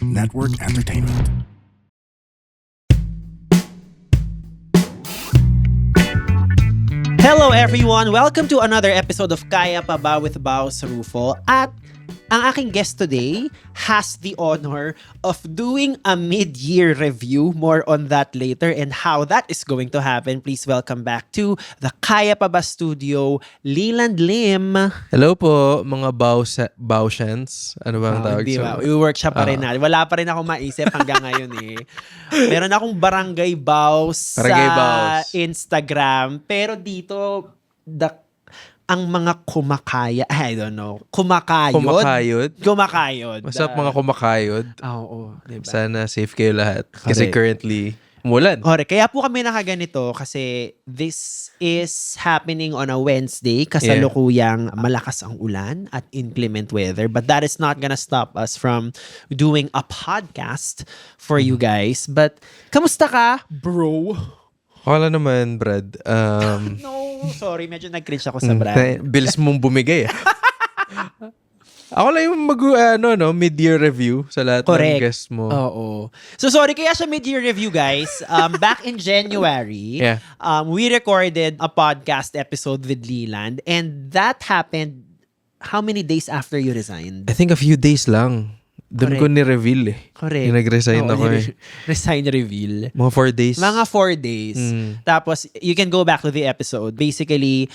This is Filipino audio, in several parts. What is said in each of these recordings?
Network Entertainment. Hello everyone! Welcome to another episode of Kaya Pa Ba with Baus Rufo. At ang aking guest today has the honor of doing a mid-year review. More on that later and how that is going to happen. Please welcome back to the Kaya Pa Ba studio, Leland Lim. Hello po, mga Bausians. Ano ba ang tawag Hindi sa... ba? I-workshop pa rin natin. Wala pa rin ako maisip hanggang ngayon eh. Meron akong Barangay Baus Barangay sa Baus. Instagram. Pero dito, ang mga I don't know, kumakayod. What's up mga kumakayod? Oo, diba? Sana safe kayo lahat. Kasi Correct. currently, umulan. Correct. Kaya po kami nakaganito kasi this is happening on a Wednesday. Kasalukuyang malakas ang ulan at inclement weather. But that is not gonna stop us from doing a podcast for you guys. But, kamusta ka, bro? Wala naman, Brad. No, sorry. Medyo nag-cringe ako sa brand. Bilis mong bumigay. Ako lang yung mid-year review sa lahat Correct. ng guests mo. Oo. So sorry, kaya sa mid-year review guys, back in January, Yeah. we recorded a podcast episode with Leland and that happened how many days after you resigned? I think a few days lang. Doon ko ni-reveal eh. Correct. Yung nag-resign ako eh. Resign reveal. Mga 4 days. Mga 4 days. Tapos, you can go back to the episode. Basically,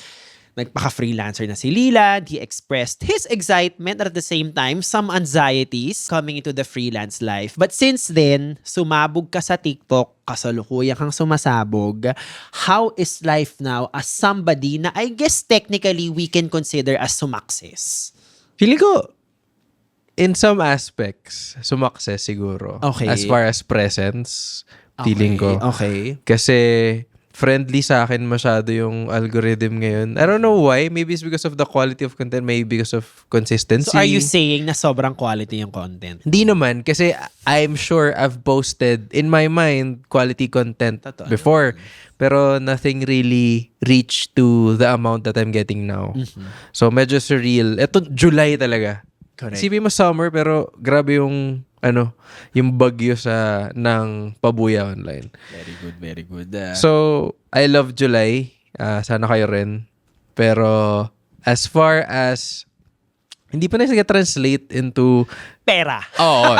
nagpaka-freelancer na si Leland. He expressed his excitement at the same time, some anxieties coming into the freelance life. But since then, sumabog ka sa TikTok, kasalukuyan kang sumasabog. How is life now as somebody na I guess technically we can consider as sumakses? Feeling ko, in some aspects, sumakses siguro. Okay. As far as presence, feeling ko. Okay. Kasi friendly sa akin masyado yung algorithm ngayon. I don't know why. Maybe it's because of the quality of content. Maybe because of consistency. So are you saying na sobrang quality yung content? Hindi naman. Kasi I'm sure I've posted, in my mind, quality content Totoo. before. Pero nothing really reached to the amount that I'm getting now. So medyo surreal. Ito, July talaga. Correct. Isipin mo summer pero grabe yung yung bagyo ng pabuya online. Very good. So, I love July. Sana kayo rin. Pero as far as hindi pa na translate into pera. Oo.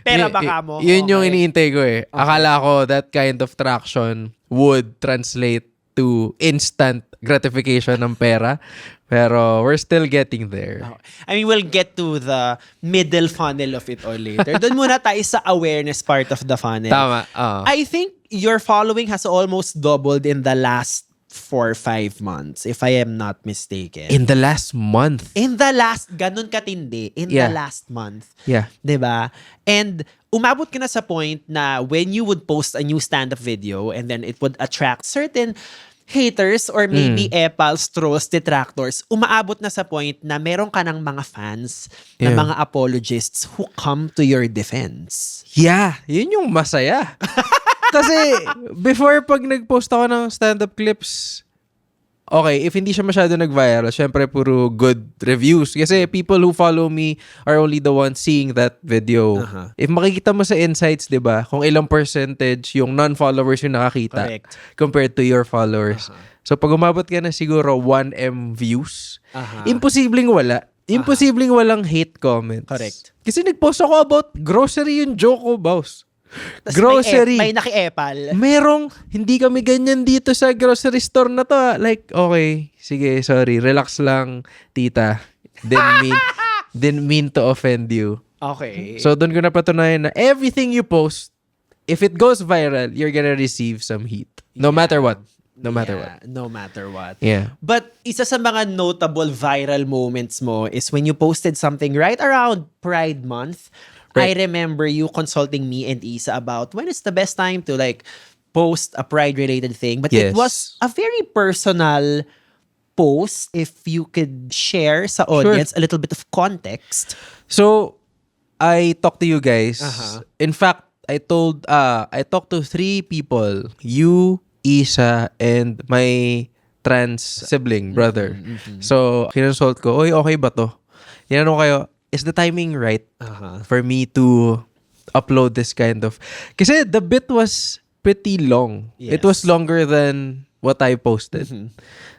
Pera baka mo. Yun yung Okay. iniintay ko eh. Akala ko that kind of traction would translate to instant gratification ng pera. Pero we're still getting there. I mean, we'll get to the middle funnel of it all later. Doon muna tayo sa awareness part of the funnel. Tama. I think your following has almost doubled in the last 4-5 months, if I am not mistaken. In the last month. Ganun katindi. In the Yeah. last month. Yeah. 'Di ba? And umabot ka na sa point na when you would post a new stand-up video and then it would attract certain haters or maybe epals, trolls, detractors, umaabot na sa point na meron ka ng mga fans na Yeah. mga apologists who come to your defense. Yeah, yun yung masaya. Kasi before pag nag-post ako ng stand-up clips, okay, if hindi siya masyado nag-viral, syempre puro good reviews. Kasi people who follow me are only the ones seeing that video. Uh-huh. If makikita mo sa insights, di ba, kung ilang percentage yung non-followers yung nakakita Correct. compared to your followers. So pag umabot ka na siguro 1M views, imposibleng wala. Imposibleng walang hate comments. Correct. Kasi nag-post ako about grocery yung joke ko, boss. Tas Grocery. May naki-epal. Merong, hindi kami ganyan dito sa grocery store na to. Like, okay, sige, sorry, relax lang, tita. Didn't mean to offend you. Okay. So, doon ko napatunayan na everything you post, if it goes viral, you're gonna receive some heat. No matter what. No matter what. No matter what. Yeah. But isa sa mga notable viral moments mo is when you posted something right around Pride Month. Right. I remember you consulting me and Isa about when is the best time to like post a Pride-related thing. But it Yes. was a very personal post. If you could share sa audience a little bit of context. So, I talked to you guys. Uh-huh. In fact, I talked to 3 people. You, Isa, and my trans sibling, brother. So, kinonsult ko, oy, okay ba to? Tinanong kayo, is the timing right for me to upload this kind of... Kasi the bit was pretty long. Yes. It was longer than what I posted. Mhm.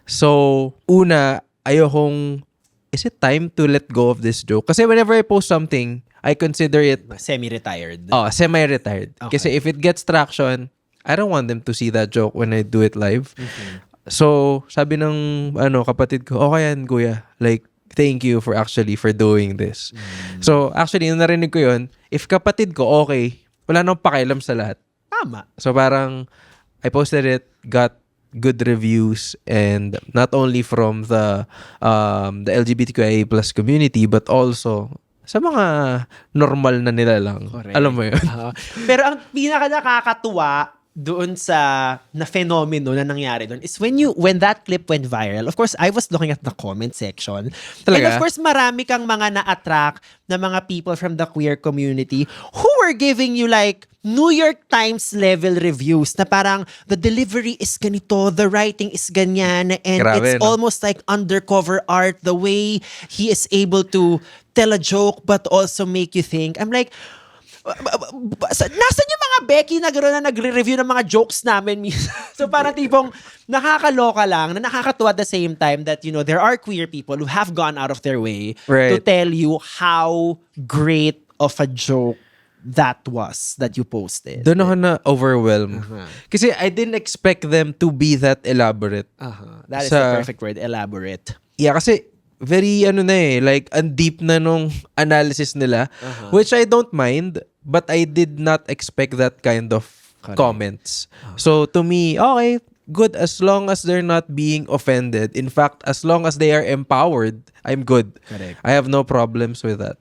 So, una, ayokong... Is it time to let go of this joke? Kasi whenever I post something, I consider it Semi-retired. semi-retired. Okay. Kasi if it gets traction, I don't want them to see that joke when I do it live. Mhm. So, sabi ng kapatid ko, okay yan, kuya. Like, thank you for doing this. So, actually, nung narinig ko yun, if kapatid ko, okay, wala nang pakialam sa lahat. Tama. So, parang, I posted it, got good reviews, and not only from the LGBTQIA plus community, but also sa mga normal na nila lang. Correct. Alam mo yun? Pero ang pinaka nakakatuwa doon sa na fenomeno na nangyari doon is when that clip went viral. Of course, I was looking at the comment section. Talaga? And of course, marami kang mga na-attract na mga people from the queer community who were giving you like New York Times level reviews na parang the delivery is ganito, the writing is ganyan, and Grabe, it's no? almost like undercover art, the way he is able to tell a joke but also make you think. I'm like, nasan yung mga Becky na gano'n na nagre-review ng mga jokes namin? So parang tipong nakakaloka lang na nakakatuwa at the same time that, you know, there are queer people who have gone out of their way to Right. tell you how great of a joke that was that you posted. Doon ako na overwhelmed. Kasi I didn't expect them to be that elaborate. That is Sa- the perfect word, elaborate. Yeah, kasi very like ang deep na nung analysis nila, which I don't mind, but I did not expect that kind of Correct. comments. So to me, okay, good as long as they're not being offended. In fact, as long as they are empowered, I'm good. Correct. I have no problems with that.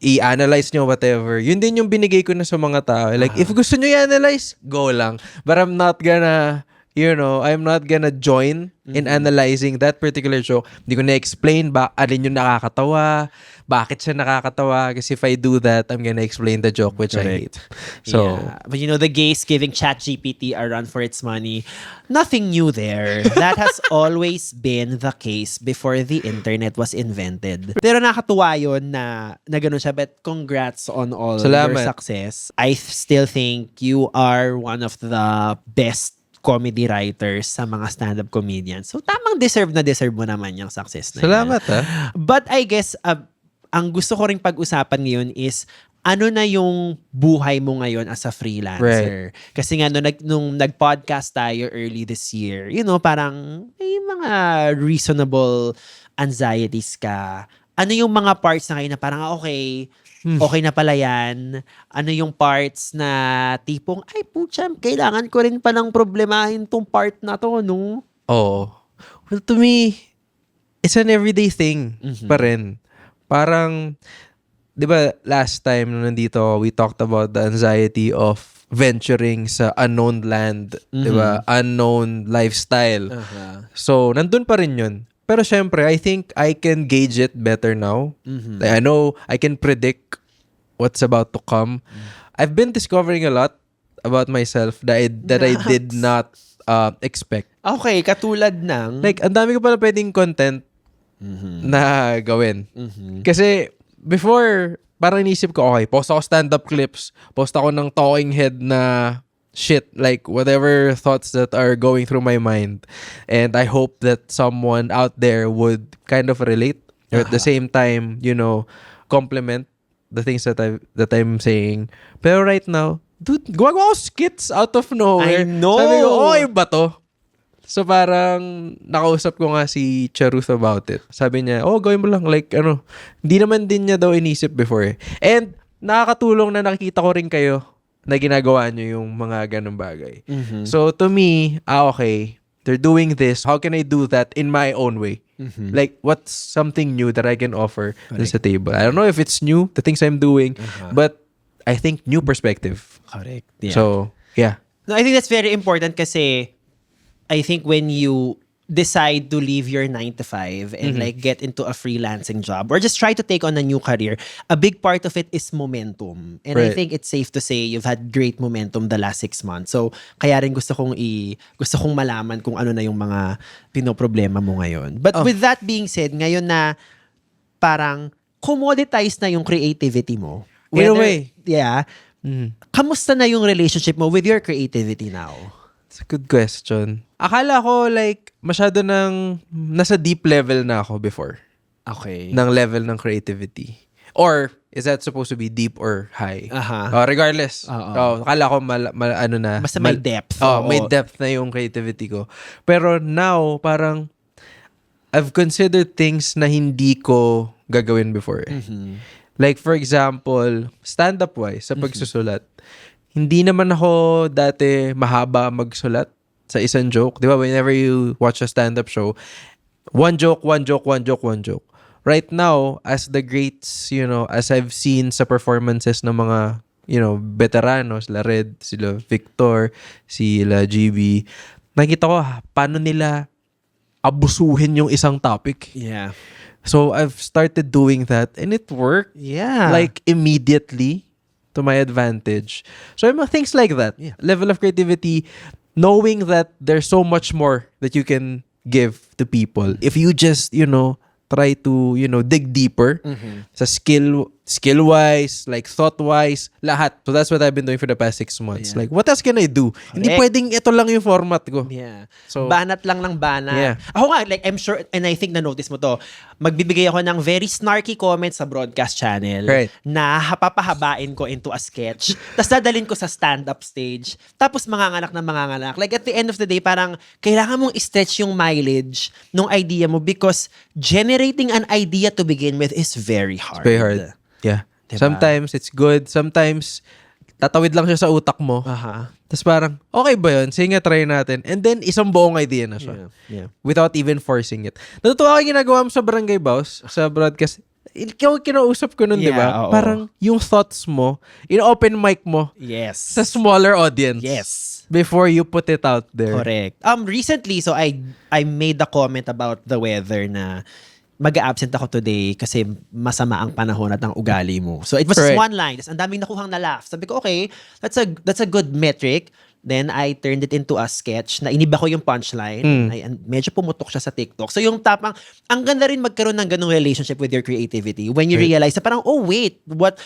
I-analyze nyo whatever. Yun din yung binigay ko na sa mga tao. Like, if gusto nyo i-analyze, go lang. But I'm not gonna join in analyzing that particular joke. Hindi ko na-explain alin yung nakakatawa, bakit siya nakakatawa. Kasi if I do that, I'm gonna explain the joke, which I hate. So, Yeah. But you know, the gays giving ChatGPT a run for its money, nothing new there. That has always been the case before the internet was invented. Pero nakatuwa yun na ganun siya. But congrats on all your Salamat. success. I still think you are one of the best comedy writers sa mga stand-up comedians. So tamang deserve mo naman yung success na yan. salamat But I guess, ang gusto ko ring pag-usapan ngayon is, ano na yung buhay mo ngayon as a freelancer? Kasi nga, nung nag-podcast tayo early this year, you know, parang may mga reasonable anxieties ka. Ano yung mga parts na ngayon na parang, okay na pala yan? Ano yung parts na tipong, ay putya, kailangan ko rin palang problemahin tong part na to, no? Oh. Well, to me, it's an everyday thing pa rin. Parang, di ba, last time nung nandito, we talked about the anxiety of venturing sa unknown land, di ba? Unknown lifestyle. So, nandun pa rin yun. Pero syempre, I think I can gauge it better now. Like, I know I can predict what's about to come. I've been discovering a lot about myself that I did not expect. Okay, katulad ng... Like, ang dami ko pala pwedeng content na gawin. Kasi, before, parang inisip ko, okay, post ako stand-up clips, post ako ng talking head na shit, like whatever thoughts that are going through my mind. And I hope that someone out there would kind of relate or at the same time, you know, compliment the things that I'm saying. Pero right now, dude, gumagawa ako skits out of nowhere. I know. Sabi ko, okay ba to? So parang nakausap ko nga si Charuth about it. Sabi niya, gawin mo lang. Like, hindi naman din niya daw inisip before eh. And nakakatulong na nakikita ko rin kayo na ginagawa niyo yung mga ganung bagay. So to me, okay, they're doing this. How can I do that in my own way? Like, what's something new that I can offer dun sa table? I don't know if it's new, the things I'm doing, but I think new perspective. Correct. Yeah. So, yeah. No, I think that's very important kasi I think when you decide to leave your 9 to 5 and like get into a freelancing job or just try to take on a new career, a big part of it is momentum. And I Right. think it's safe to say you've had great momentum the last 6 months. So, kaya rin gusto kong malaman kung ano na yung mga pinoproblema mo ngayon. But with that being said, ngayon na parang commoditized na yung creativity mo, Wait, wait. Yeah. Kamusta na yung relationship mo with your creativity now? It's a good question. Akala ko like masyado nasa deep level na ako before. Okay. Ng level ng creativity. Or is that supposed to be deep or high? Regardless. Akala ko basta may depth. May depth na yung creativity ko. Pero now, parang I've considered things na hindi ko gagawin before. Like for example, stand-up wise, sa pagsusulat, hindi naman ako dati mahaba magsulat sa isang joke. Di ba? Whenever you watch a stand-up show, one joke. Right now, as the greats, as I've seen sa performances ng mga, veteranos, sila Red, sila Victor, sila GB, nakita ko paano nila abusuhin yung isang topic. Yeah. So, I've started doing that and it worked. Yeah. Like, immediately to my advantage. So, things like that. Yeah. Level of creativity, knowing that there's so much more that you can give to people. If you just, try to, dig deeper sa skill-wise, like thought-wise, lahat. So that's what I've been doing for the past 6 months. Yeah. Like, what else can I do? Hindi pwedeng ito lang yung format ko. Yeah. So, banat lang ng banat. Yeah. Ako nga, like, I'm sure, and I think na-notice mo to, magbibigay ako ng very snarky comments sa broadcast channel na papahabain ko into a sketch. Tapos dadalhin ko sa stand-up stage. Tapos manganganak. Like, at the end of the day, parang kailangan mong i-stretch yung mileage ng idea mo because generating an idea to begin with is very hard. Very hard. Yeah. Diba? Sometimes it's good. Sometimes tatawid lang siya sa utak mo. Tapos parang, okay ba yun? Sige nga, try natin. And then, isang buong idea na siya. Yeah. Without even forcing it. Natutuwa ko yung ginagawa mo sa Barangay Boss, sa broadcast. Ikaw kinausap ko nun, di ba? Parang yung thoughts mo, in-open mic mo. Yes. Sa smaller audience. Yes. Before you put it out there. Correct. Recently, so I made a comment about the weather na mag-absent ako today kasi masama ang panahon at ang ugali mo. So it was just one line. Ang daming nakuhang na laugh. Sabi ko, okay, that's a good metric. Then I turned it into a sketch na iniba ko yung punchline. Medyo pumutok siya sa TikTok. So yung tapang, ang ganda rin magkaroon ng ganung relationship with your creativity when you realize na parang, oh wait, what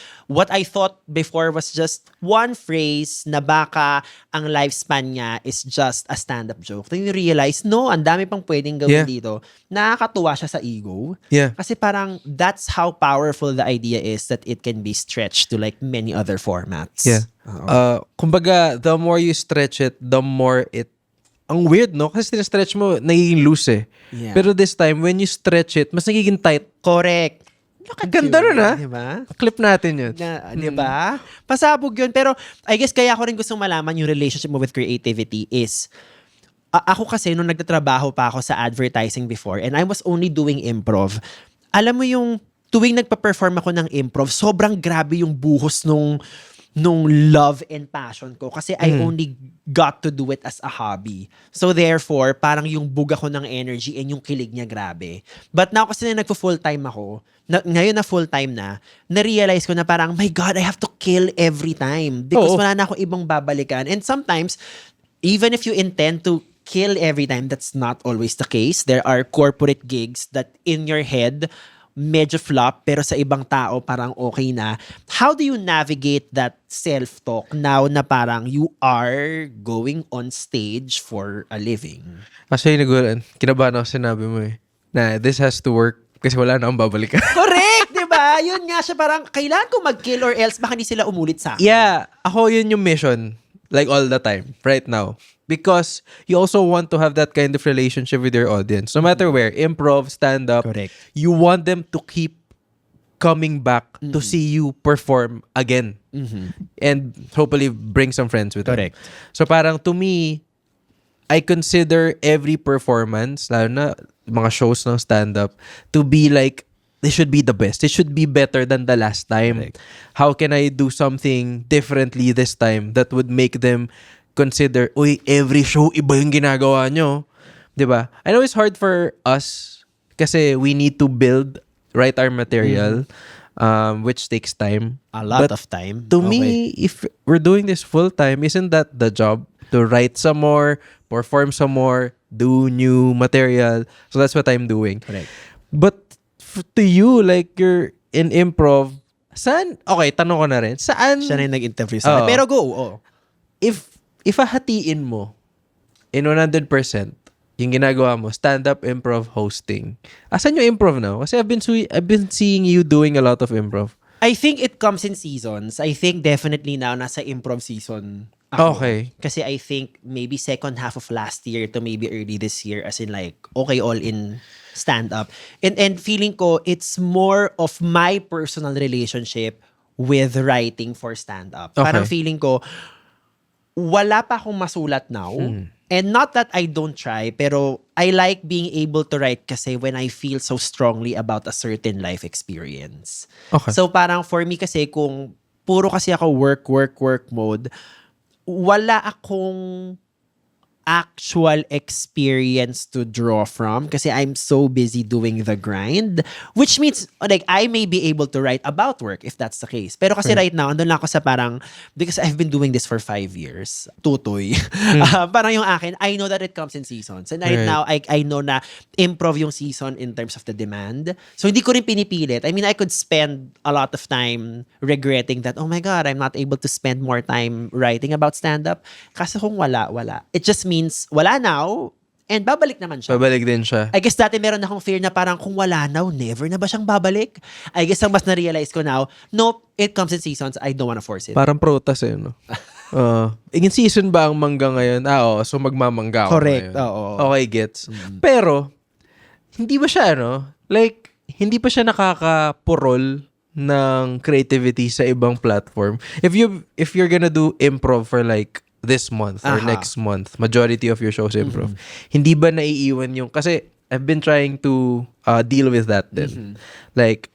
I thought before was just one phrase na baka ang lifespan niya is just a stand-up joke. Then you realize, no, ang dami pang pwedeng gawin dito. Nakakatuwa siya sa ego. Yeah. Kasi parang that's how powerful the idea is that it can be stretched to like many other formats. Yeah. Kumbaga, the more you stretch it, the more it... Ang weird, no? Kasi stretch mo, nagiging loose eh. Yeah. Pero this time, when you stretch it, mas nagiging tight. Correct. Ganda rin, ha? Diba? Clip natin yun. Diba? Pasabog yun. Pero I guess kaya ko rin gustong malaman yung relationship mo with creativity is ako kasi nung nagtatrabaho pa ako sa advertising before and I was only doing improv. Alam mo yung tuwing nagpa-perform ako ng improv, sobrang grabe yung buhos nung love and passion ko kasi I only got to do it as a hobby. So therefore, parang yung buga ko ng energy and yung kilig niya grabe. But now kasi na nagpo-full-time ako, ngayon na full-time na-realize ko na parang, my God, I have to kill every time because wala na ako ibang babalikan. And sometimes, even if you intend to kill every time, that's not always the case. There are corporate gigs that in your head, medyo flop, pero sa ibang tao parang okay na. How do you navigate that self-talk now na parang you are going on stage for a living? Kasi kinabahan ako sinabi mo eh, na this has to work kasi wala na akong babalikan. Correct! Diba? Yun nga siya, parang kailangan ko mag-kill or else baka hindi sila umulit sa akin. Yeah, ako yun yung mission. Like all the time, right now. Because you also want to have that kind of relationship with your audience. No matter where, improv, stand-up, correct, you want them to keep coming back to see you perform again. And hopefully bring some friends with correct them. So parang to me, I consider every performance, lalo na mga shows ng stand-up, to be like, they should be the best. It should be better than the last time. Correct. How can I do something differently this time that would make them consider, uy, every show, iba yung ginagawa nyo. Diba? I know it's hard for us kasi we need to write our material, which takes time. A lot of time. To me, if we're doing this full-time, isn't that the job? To write some more, perform some more, do new material. So that's what I'm doing. Correct. But to you, like you're in improv, Okay, tanong ko na rin. Saan, Siya na yung nag-interview sa akin. Oo. Pero go, oh. if hahatiin mo in 100%, yung ginagawa mo, stand-up, improv, hosting, asan yung improv now? Kasi I've been seeing you doing a lot of improv. I think it comes in seasons. I think definitely now nasa improv season ako. Okay. Kasi I think maybe second half of last year to maybe early this year, as in like, okay, all in stand-up. And feeling ko, it's more of my personal relationship with writing for stand-up. Okay. Parang feeling ko, wala pa akong masulat now. And not that I don't try, pero I like being able to write kasi when I feel so strongly about a certain life experience. Okay. So parang for me kasi kung puro kasi ako work mode, wala akong actual experience to draw from kasi I'm so busy doing the grind, which means like I may be able to write about work if that's the case. Pero kasi right now, andun lang ako sa parang, because I've been doing this for 5 years, tutoy. Parang yung akin, I know that it comes in seasons. And right Right. now, I know na improv yung season in terms of the demand. So hindi ko rin pinipilit. I mean, I could spend a lot of time regretting that, oh my God, I'm not able to spend more time writing about stand-up. Kasi kung wala. It just means wala now, and babalik naman siya. Pabalik din siya. I guess dati meron akong fear na parang kung wala now, never na ba siyang babalik? I guess ang mas na-realize ko now, nope, it comes in seasons. I don't wanna force it. Parang protas no? In season ba ang mangga ngayon? Oo, so magmamangga ako Correct, ngayon. oo. Okay, gets. Pero, hindi ba siya, like, hindi pa siya nakakapurol ng creativity sa ibang platform? If you're gonna do improv for like this month or next month, majority of your shows improv, hindi ba naiiwan yung, kasi I've been trying to deal with that then. Like,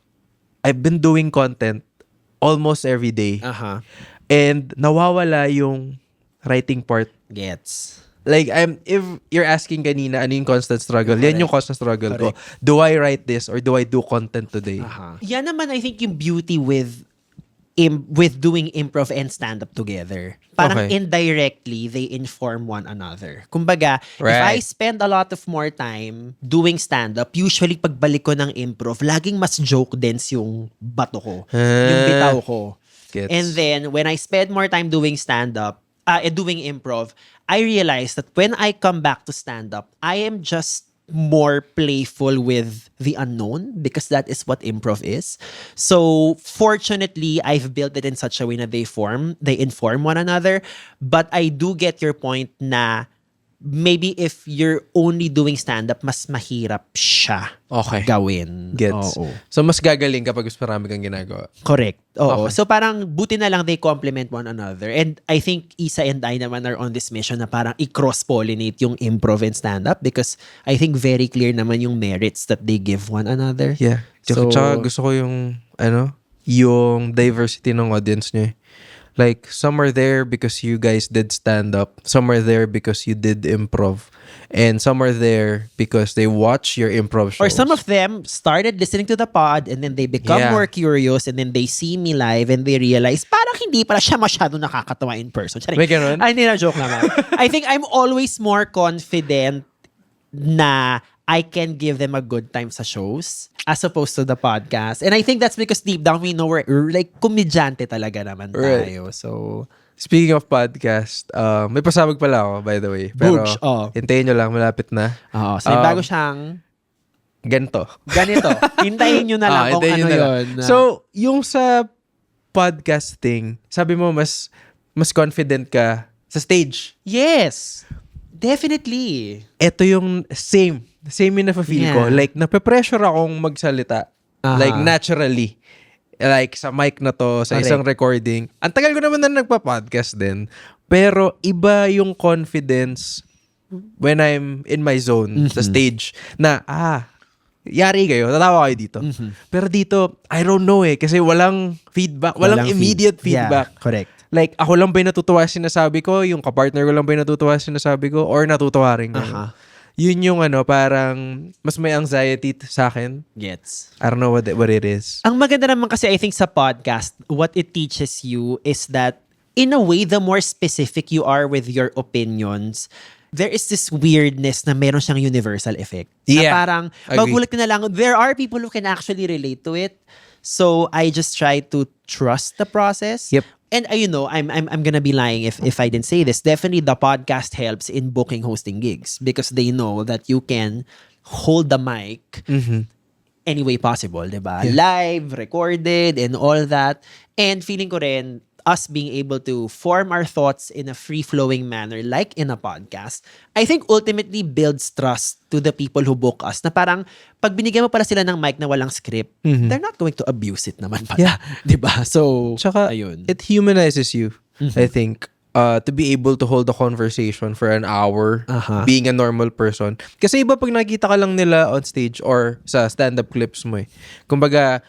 I've been doing content almost every day. And nawawala yung writing part. Gets. Like, if you're asking kanina, ano yung constant struggle? Yan yung constant struggle ko. Correct. Do I write this or do I do content today? Yan naman, I think, yung beauty with doing improv and stand-up together. Parang Okay. indirectly, they inform one another. Kumbaga, if I Right. spend a lot of more time doing stand-up, usually pagbalik ko ng improv, laging mas joke dense yung bato ko, yung bitaw ko. Gets. And then, when I spend more time doing stand-up, doing improv, I realize that when I come back to stand-up, I am just more playful with the unknown because that is what improv is. So, fortunately, I've built it in such a way na they inform one another. But I do get your point na maybe if you're only doing stand-up, mas mahirap siya Okay. gawin. Gets. Oo. So, mas gagaling kapag mas marami kang ginagawa. Correct. Oo. Okay. So parang buti na lang they complement one another. And I think Isa and I naman are on this mission na parang i-cross-pollinate yung improv and stand-up because I think very clear naman yung merits that they give one another. Yeah. So- Tsaka gusto ko yung, yung diversity ng audience niyo. Like, some are there because you guys did stand-up. Some are there because you did improv. And some are there because they watch your improv shows. Or some of them started listening to the pod and then they become Yeah. more curious and then they see me live and they realize parang hindi pala siya masyado nakakatawa in person. Charing. May ganun? Ay, hindi na joke naman. I think I'm always more confident na I can give them a good time sa shows as opposed to the podcast. And I think that's because deep down we know we're like komedyante talaga naman tayo. So, Speaking of podcast, may pasabog pala ako, by the way. Pero, Booch, oh. hintayin nyo lang, malapit na. so yung bago siyang Ganito. ganito. Hintayin nyo na lang kung hintayin ano nyo na lang. yun. So, yung sa podcasting, sabi mo, mas confident ka sa stage. yes. Definitely. Ito yung same yung nafe-feel ko. Yeah. Like, nape-pressure akong magsalita. Like, naturally. Like, sa mic na to, sa Correct. isang recording. Ang tagal ko naman na nagpa-podcast din. Pero, iba yung confidence when I'm in my zone, sa stage, na, yari kayo, tatawa kayo dito. Pero dito, I don't know kasi walang feedback, walang immediate feedback. Yeah, correct. Like, ako lang ba yung natutuwa sa sinasabi ko? Yung kapartner ko lang ba yung natutuwa sa sinasabi ko? Or natutuwa rin kayo? Yun yung parang mas may anxiety sa akin. Gets. I don't know what it is. Ang maganda naman kasi I think sa podcast, what it teaches you is that in a way, the more specific you are with your opinions, there is this weirdness na meron siyang universal effect. Na Yeah. parang, Agree. magulat ka na lang, there are people who can actually relate to it. So I just try to trust the process. Yep. And I'm gonna be lying if I didn't say this. Definitely the podcast helps in booking hosting gigs because they know that you can hold the mic any way possible, diba? Live, recorded, and all that. And feeling ko rin, us being able to form our thoughts in a free-flowing manner like in a podcast, I think ultimately builds trust to the people who book us na parang pag binigyan mo pala sila ng mic na walang script, they're not going to abuse it naman pala. Yeah. Diba? So, Tsaka, ayun. it humanizes you, I think. To be able to hold a conversation for an hour being a normal person. Kasi iba pag nakita ka lang nila on stage or sa stand-up clips mo eh. Kumbaga,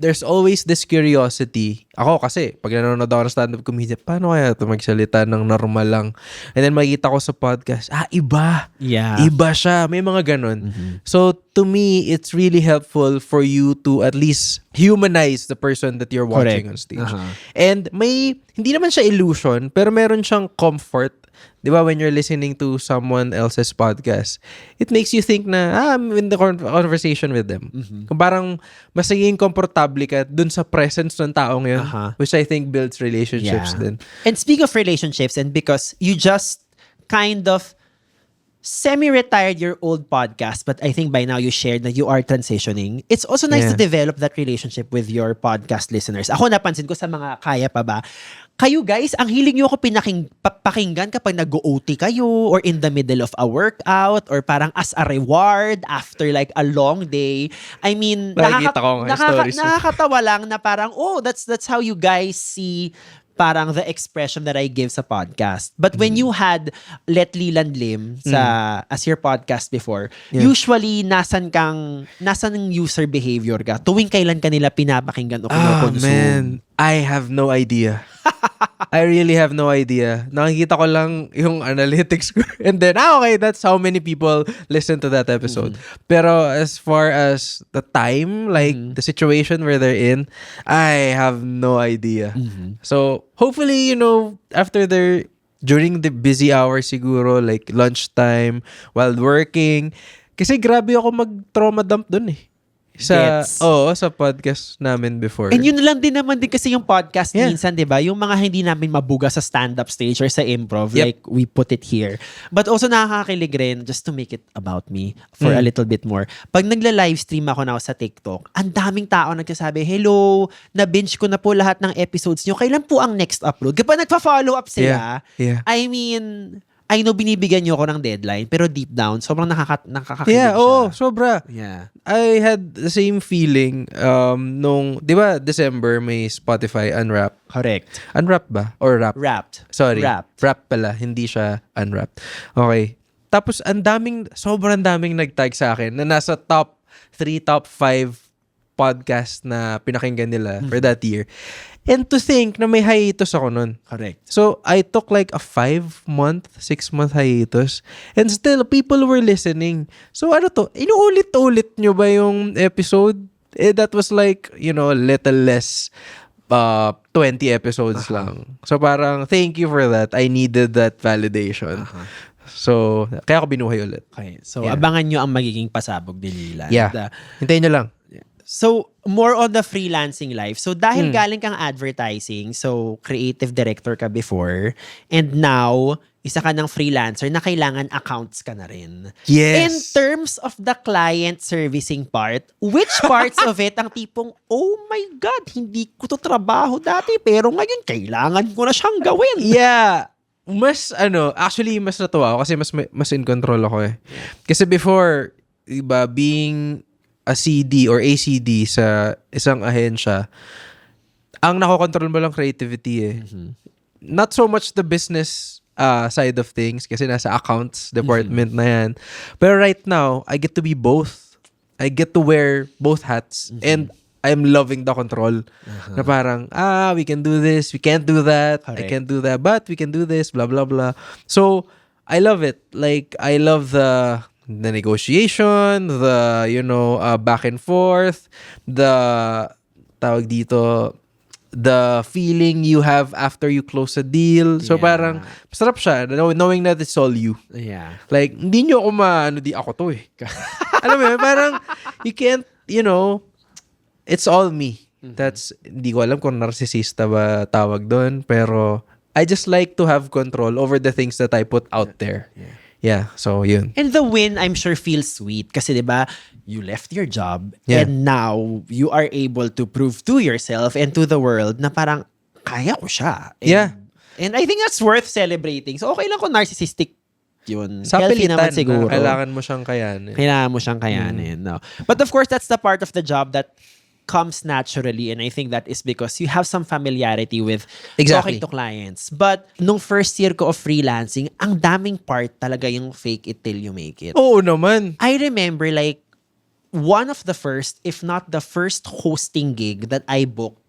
there's always this curiosity. Ako kasi, pag nanonood ako ng stand-up comedian, paano kaya ito magsalita ng normal lang? And then makikita ko sa podcast, iba. Yeah. Iba siya. May mga ganun. So, to me, it's really helpful for you to at least humanize the person that you're watching on stage. And hindi naman siya illusion, pero meron siyang comfort. Di ba, when you're listening to someone else's podcast, it makes you think na, I'm in the conversation with them. Kung parang mas naging komportable ka dun sa presence ng taong yun, which I think builds relationships din. And speaking of relationships, and because you just kind of semi-retired your old podcast, but I think by now you shared that you are transitioning. It's also nice to develop that relationship with your podcast listeners. Ako napansin ko sa mga kaya pa ba, kayo guys, ang hiling nyo ako pakinggan kapag nag-OT kayo or in the middle of a workout or parang as a reward after like a long day. I mean, nakikita ko nga stories. nakakatawa lang na parang, that's how you guys see parang the expression that I give sa podcast. But when you had Let Leland Lim as your podcast before, usually nasan ng user behavior ka? Tuwing kailan kanila pinapakinggan o kinokonsume? Man, I have no idea. I really have no idea. Nakikita ko lang yung analytics ko. And then, okay, that's how many people listen to that episode. Pero as far as the time, like the situation where they're in, I have no idea. So, hopefully, after during the busy hours siguro, like lunchtime, while working, kasi grabe ako mag-trauma dump dun eh. Sa podcast namin before. And yun lang din naman din kasi yung podcast minsan, di ba? Yung mga hindi namin mabuga sa stand-up stage or sa improv, like we put it here. But also nakakakilig rin, just to make it about me for a little bit more. Pag nagla-livestream ako now sa TikTok, ang daming tao nagsasabi, hello, na-binge ko na po lahat ng episodes nyo. Kailan po ang next upload? Kapag nagpa-follow up sila, I mean, I know binibigyan niyo ako ng deadline, pero deep down, sobrang nakakakilig siya. Sobra. Yeah. I had the same feeling nung, di ba, December may Spotify Unwrapped. Correct. Unwrapped ba? Or Wrapped? Wrapped. Sorry. Wrapped. Wrapped pala. Hindi siya Unwrapped. Okay. Tapos, sobrang daming nag-tag sa akin na nasa top 3, top 5 podcast na pinakinggan nila for that year. And to think na may hiatus ako nun. Correct. So, I took like a 5-month, 6-month hiatus. And still, people were listening. So, inuulit-ulit nyo ba yung episode? That was like, little less 20 episodes lang. So, parang, thank you for that. I needed that validation. So, kaya ako binuhay ulit. Okay. So, abangan nyo ang magiging pasabog ni Leland. Yeah. Hintayin nyo lang. So, more on the freelancing life. So, dahil galing kang advertising, so creative director ka before, and now, isa ka ng freelancer na kailangan accounts ka na rin. Yes. In terms of the client servicing part, which parts of it ang tipong, oh my God, hindi ko to trabaho dati, pero ngayon, kailangan ko na siyang gawin. Yeah. Actually, mas natuwa ako kasi mas in control ako eh. Kasi before, iba, being a CD or ACD sa isang ahensya, ang nakokontrol mo lang creativity eh. Not so much the business side of things kasi nasa accounts department na yan. Pero right now, I get to be both. I get to wear both hats and I'm loving the control. Na parang, we can do this, we can't do that, I can't do that, but we can do this, blah, blah, blah. So, I love it. Like, I love the negotiation, the, back and forth, the feeling you have after you close a deal. So parang, masarap siya, knowing that it's all you. Yeah. Like, hindi nyo ako di ako to eh. Alam mo yun, parang, you can't, it's all me. That's, hindi ko alam kung narcissista ba tawag doon, pero I just like to have control over the things that I put out there. Yeah, so yun. And the win, I'm sure, feels sweet. Kasi, di ba, you left your job and now you are able to prove to yourself and to the world na parang, kaya ko siya. And I think that's worth celebrating. So, okay lang kung narcissistic yun. Sa Healthy pilitan, naman siguro. kailangan mo siyang kayanin. Kailangan mo siyang kayanin. No? But of course, that's the part of the job that comes naturally, and I think that is because you have some familiarity with talking to clients. But nung first year ko of freelancing, ang daming part talaga yung fake it till you make it. Oo naman. I remember like one of the first, if not the first hosting gig that I booked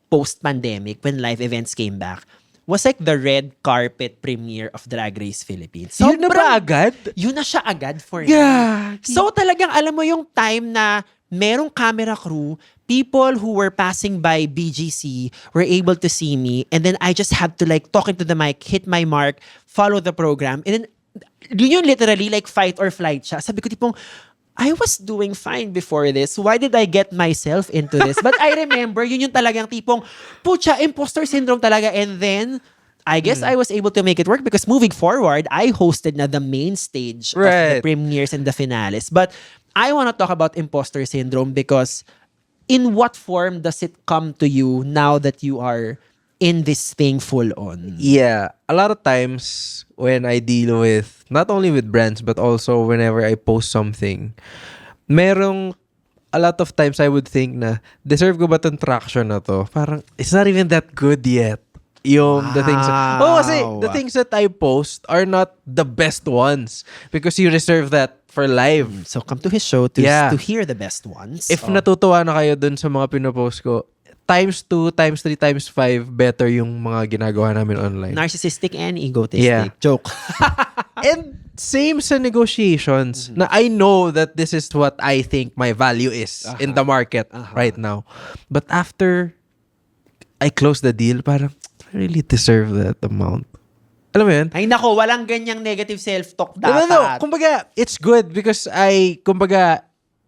post-pandemic when live events came back was like the red carpet premiere of Drag Race Philippines. Yun na ba agad? Yun na siya agad for me. Yeah. So talagang alam mo yung time na merong camera crew, people who were passing by BGC were able to see me, and then I just had to like talk into the mic, hit my mark, follow the program, and then yun literally like fight or flight siya. Sabi ko tipong, I was doing fine before this. Why did I get myself into this? But I remember, yun yung talagang tipong, pucha, imposter syndrome talaga. And then, I guess I was able to make it work because moving forward, I hosted na the main stage of the premieres and the finales. But I want to talk about imposter syndrome because in what form does it come to you now that you are in this thing full on? Yeah. A lot of times when I deal with, not only with brands, but also whenever I post something, merong, a lot of times I would think na, deserve ko ba tong traction na to? Parang, it's not even that good yet. Yung the things, kasi the things that I post are not the best ones because you reserve that for live. So come to his show to hear the best ones. If natutuwa na kayo dun sa mga pinopost ko, times 2, times 3, times 5, better yung mga ginagawa namin online. Narcissistic and egotistic. Joke. And same sa negotiations na I know that this is what I think my value is in the market right now. But after I close the deal, parang, I really deserve that amount. Alam mo yun? Ay nako, walang ganyang negative self-talk dapat. No. Kumbaga, it's good because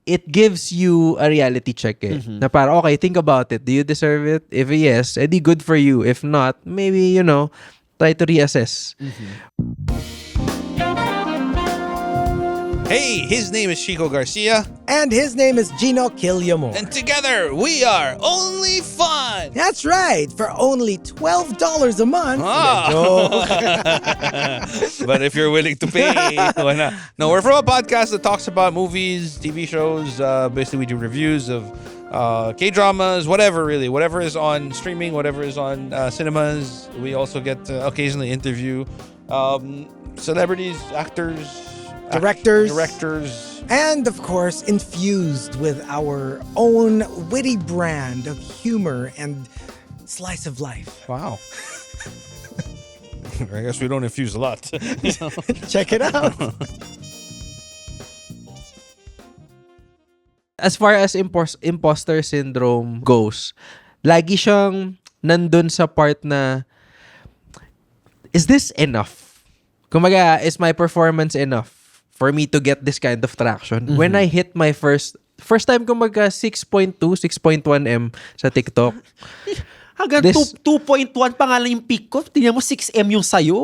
it gives you a reality check na para, okay, think about it. Do you deserve it? If yes, edi good for you. If not, maybe, try to reassess. Hey, his name is Chico Garcia. And his name is Gino Killiamore. And together, we are Only Fun. That's right, for only $12 a month. But if you're willing to pay, why not? No, we're from a podcast that talks about movies, TV shows. Basically, we do reviews of K-dramas, whatever is on streaming, whatever is on cinemas. We also get to occasionally interview celebrities, actors, directors, and of course infused with our own witty brand of humor and slice of life. Wow. I guess we don't infuse a lot. Check it out. As far as imposter syndrome goes, lagi siyang nandun sa part na, is this enough? Kumaga, is my performance enough for me to get this kind of traction? When I hit my first time ko 6.2, 6.1 M sa TikTok. Hanggang 2.1 pa nga lang yung peak ko. Tingnan mo 6M yung sayo.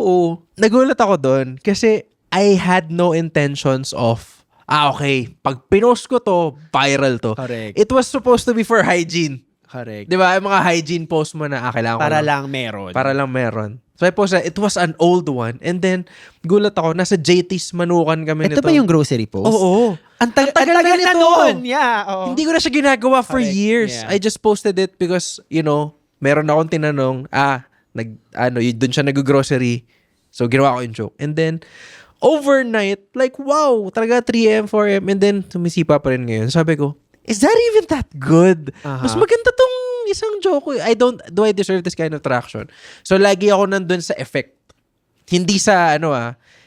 Nagulat ako doon kasi I had no intentions of, okay, pag pinost ko to, viral to. Correct. It was supposed to be for hygiene. Correct. Di ba? Yung mga hygiene post mo na, kailangan ko Para lang meron. Para lang meron. So I posted, it was an old one. And then, gulat ako, nasa JT's Manukan kami nito. Ito ba yung grocery post? Oo. Ang tagal na nito. noon. Yeah. Hindi ko na siya ginagawa for years. Yeah. I just posted it because, meron akong tinanong, doon siya nag-grocery. So, ginawa ko yung joke. And then, overnight, like, wow, talaga 3M, 4M. And then, sumisipa pa rin ngayon. Sabi ko, is that even that good? Mas maganda tong isang joke. Do I deserve this kind of traction? So, lagi ako nandun sa effect. Hindi sa,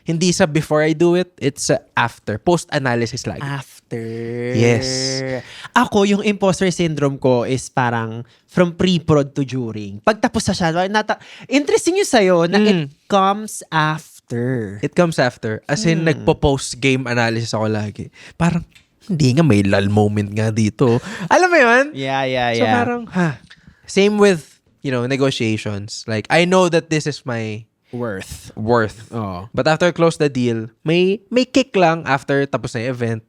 hindi sa before I do it, it's after. Post-analysis lagi. After. Yes. Ako, yung imposter syndrome ko is parang from pre-prod to during. Pagtapos na siya, interesting yung sa'yo na it comes after. It comes after. As in, nagpo-post game analysis ako lagi. Parang, hindi nga, may lull moment nga dito. Alam mo yun? Yeah. So parang, same with, negotiations. Like, I know that this is my Worth. Oh. But after I close the deal, may kick lang after tapos na yung event.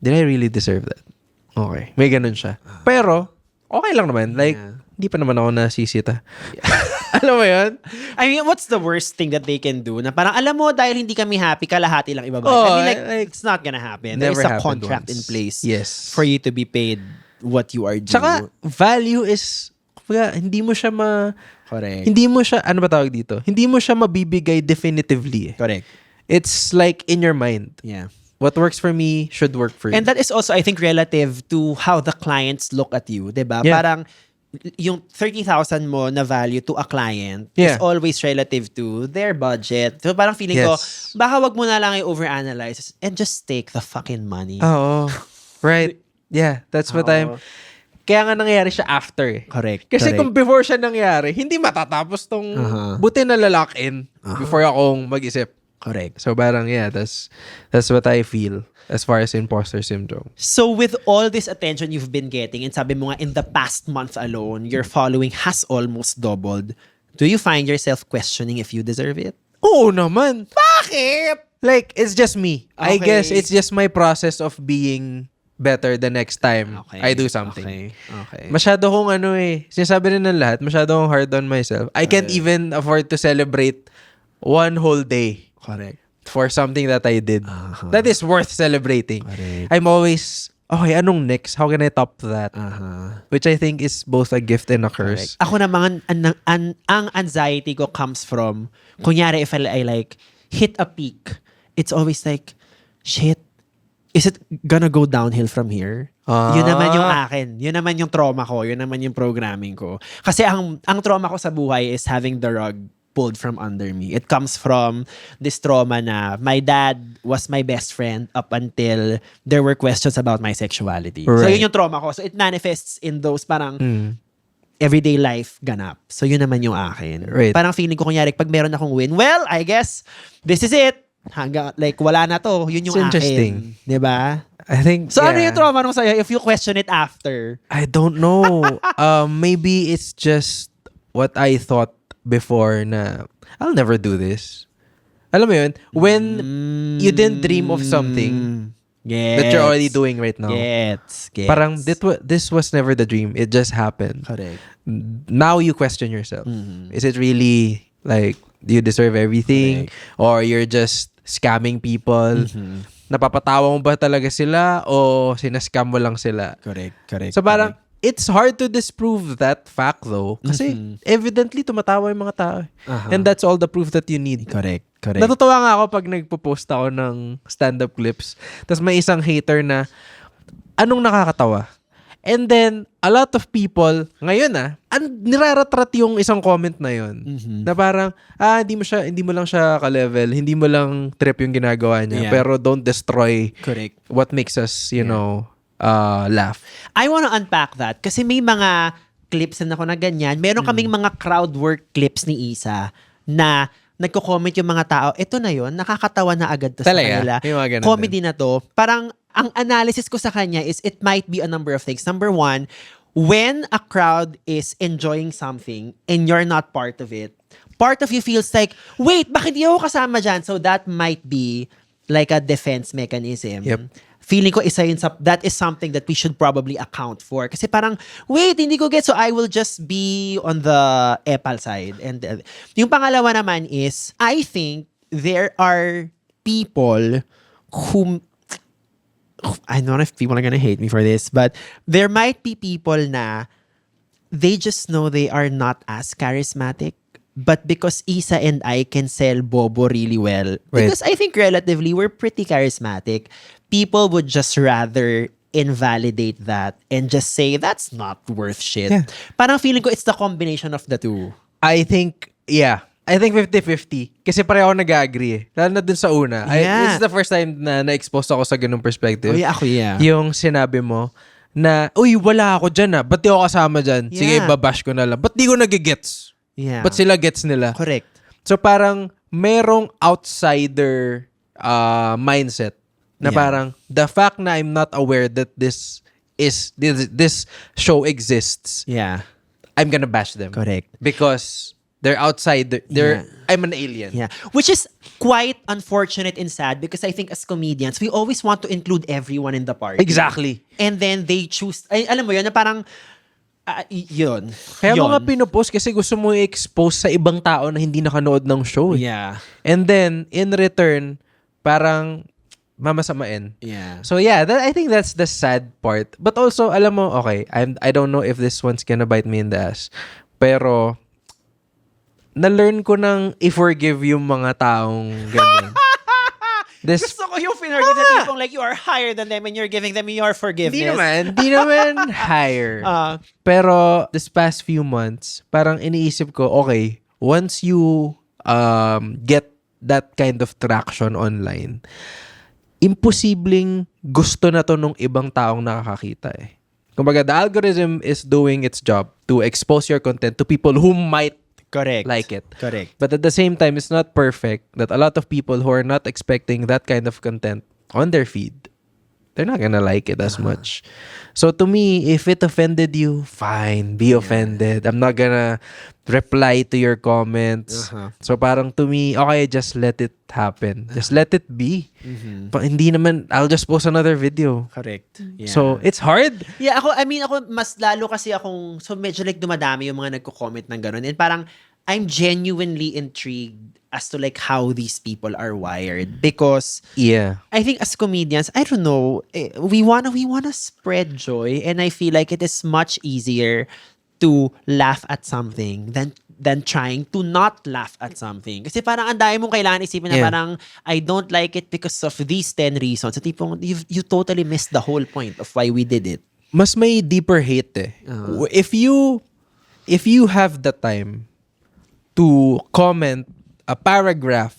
Did I really deserve that? Okay. May ganun siya. Pero, okay lang naman. Like, hindi pa naman ako nasisita. Alam mo yun? I mean, what's the worst thing that they can do? Na parang, alam mo, dahil hindi kami happy, kalahati lang ibabalik. Oh, I mean, like, it's not gonna happen. There's a contract in place for you to be paid what you are due. Tsaka, value is, hindi mo siya Correct. Hindi mo siya, ano ba tawag dito? Hindi mo siya mabibigay definitively. Correct. It's like in your mind. Yeah. What works for me should work for you. And that is also, I think, relative to how the clients look at you. Diba? Yeah. Parang, yung 30,000 mo na value to a client is always relative to their budget. So parang feeling ko, baka wag mo na lang i-overanalyze and just take the fucking money. Oo. Right. Yeah. That's what Kaya nga nangyayari siya after eh. Correct. Kasi kung before siya nangyari, hindi matatapos tong buti na lock in before akong mag-isip. Correct. So parang that's what I feel as far as imposter syndrome. So with all this attention you've been getting, and sabi mo nga in the past month alone, your following has almost doubled. Do you find yourself questioning if you deserve it? Oo naman. Bakit? Like, it's just me. I Okay. guess it's just my process of being better the next time I do something. Okay. Masyado kong sinasabi rin ng lahat, masyado kong hard on myself. I can't even afford to celebrate one whole day. Correct. For something that I did. That is worth celebrating. Correct. I'm always, okay, anong next? How can I top that? Which I think is both a gift and a curse. Ako naman, ang anxiety ko comes from, kunyari if I like, hit a peak, it's always like, shit, is it gonna go downhill from here? Yun naman yung akin. Yun naman yung trauma ko. Yun naman yung programming ko. Kasi ang trauma ko sa buhay is having the rug pulled from under me. It comes from this trauma na my dad was my best friend up until there were questions about my sexuality. So Right. yun yung trauma ko. So it manifests in those parang everyday life ganap. So yun naman yung akin. Right. Parang feeling ko kunyari pag meron akong win, well, I guess this is it. Hanggang, like, wala na to. Yun yung It's interesting. akin. Diba? I think, So, ano yung trauma nung sa'yo if you question it after? I don't know. Maybe it's just what I thought before na, I'll never do this. Alam mo yun? When you didn't dream of something that you're already doing right now. Gets. Parang, this was never the dream. It just happened. Correct. Now you question yourself. Is it really, like, do you deserve everything? Or you're just scamming people? Napapatawa mo ba talaga sila? O sinascam mo lang sila? Correct. So parang, it's hard to disprove that fact though. Kasi evidently, tumatawa yung mga tao. And that's all the proof that you need. Correct. Natutuwa nga ako pag nagpo-post ako ng stand-up clips. Tapos may isang hater na, anong nakakatawa? And then, a lot of people, ngayon niraratrat yung isang comment na yun. Na parang, hindi mo lang siya ka-level, hindi mo lang trip yung ginagawa niya, pero don't destroy Correct. what makes us, laugh. I wanna unpack that kasi may mga clips na ako na ganyan. Meron kaming mga crowd work clips ni Isa na nagko-comment yung mga tao, ito na yun, nakakatawa na agad to sa Talaga? kanila. Yung mga ganun Comedy na to. Parang, ang analysis ko sa kanya is it might be a number of things. Number one, when a crowd is enjoying something and you're not part of it, part of you feels like, wait, bakit di ako kasama dyan? So that might be like a defense mechanism. Yep. Feeling ko isa yun that is something that we should probably account for. Kasi parang, wait, hindi ko get, so I will just be on the epal side. And yung pangalawa naman is, I think there are people who, I don't know if people are gonna hate me for this, but there might be people na they just know they are not as charismatic. But because Isa and I can sell Bobo really well, because I think relatively we're pretty charismatic, people would just rather invalidate that and just say, that's not worth shit. Yeah. Parang feeling ko it's the combination of the two. I think 50-50. Kasi pareho ako nag-agree eh. Lalo na dun sa una. This is the first time na na-expose ako sa ganung perspective. Yung sinabi mo na, uy, wala ako dyan Ba't di ako kasama dyan? Sige, babash ko na lang. Ba't di ko nagigets? Ba't sila gets nila? Correct. So parang merong outsider mindset Na Yeah. parang, the fact na I'm not aware that this show exists, Yeah. I'm gonna bash them. Correct. Because they're outside, I'm an alien. Yeah. Which is quite unfortunate and sad because I think as comedians, we always want to include everyone in the party. Exactly. And then they choose, ay, alam mo yun, na parang, yun. Kaya Yun. mga pinopost kasi gusto mo i-expose sa ibang tao na hindi nakanood ng show. Yeah. And then, in return, parang mamasamain. Yeah. So yeah, I think that's the sad part. But also, alam mo, okay, I don't know if this one's gonna bite me in the ass. Pero, na-learn ko nang i-forgive yung mga taong ganyan. Gusto ko yung forgive the people like you are higher than them and you're giving them your forgiveness. Di naman higher. Pero, this past few months, parang iniisip ko, okay, once you get that kind of traction online, imposibleng gusto na to nung ibang taong nakakakita eh. Kumbaga, the algorithm is doing its job to expose your content to people who might Correct. like it. Correct. But at the same time, it's not perfect that a lot of people who are not expecting that kind of content on their feed, they're not gonna like it as much. So to me, if it offended you, fine, be offended. I'm not gonna reply to your comments. So parang to me, okay, just let it happen. Just let it be. Hindi naman, I'll just post another video. Correct. Yeah. So it's hard. Yeah, ako mas lalo kasi akong, so medyo like dumadami yung mga nagko-comment ng ganun. And parang, I'm genuinely intrigued as to like how these people are wired. Because, Yeah. I think as comedians, I don't know, we wanna spread joy. And I feel like it is much easier to laugh at something than trying to not laugh at something. Kasi parang ang dami mong kailangan isipin na Yeah. parang, I don't like it because of these 10 reasons. So tipong, you totally missed the whole point of why we did it. Mas may deeper hate eh. If you have the time to comment a paragraph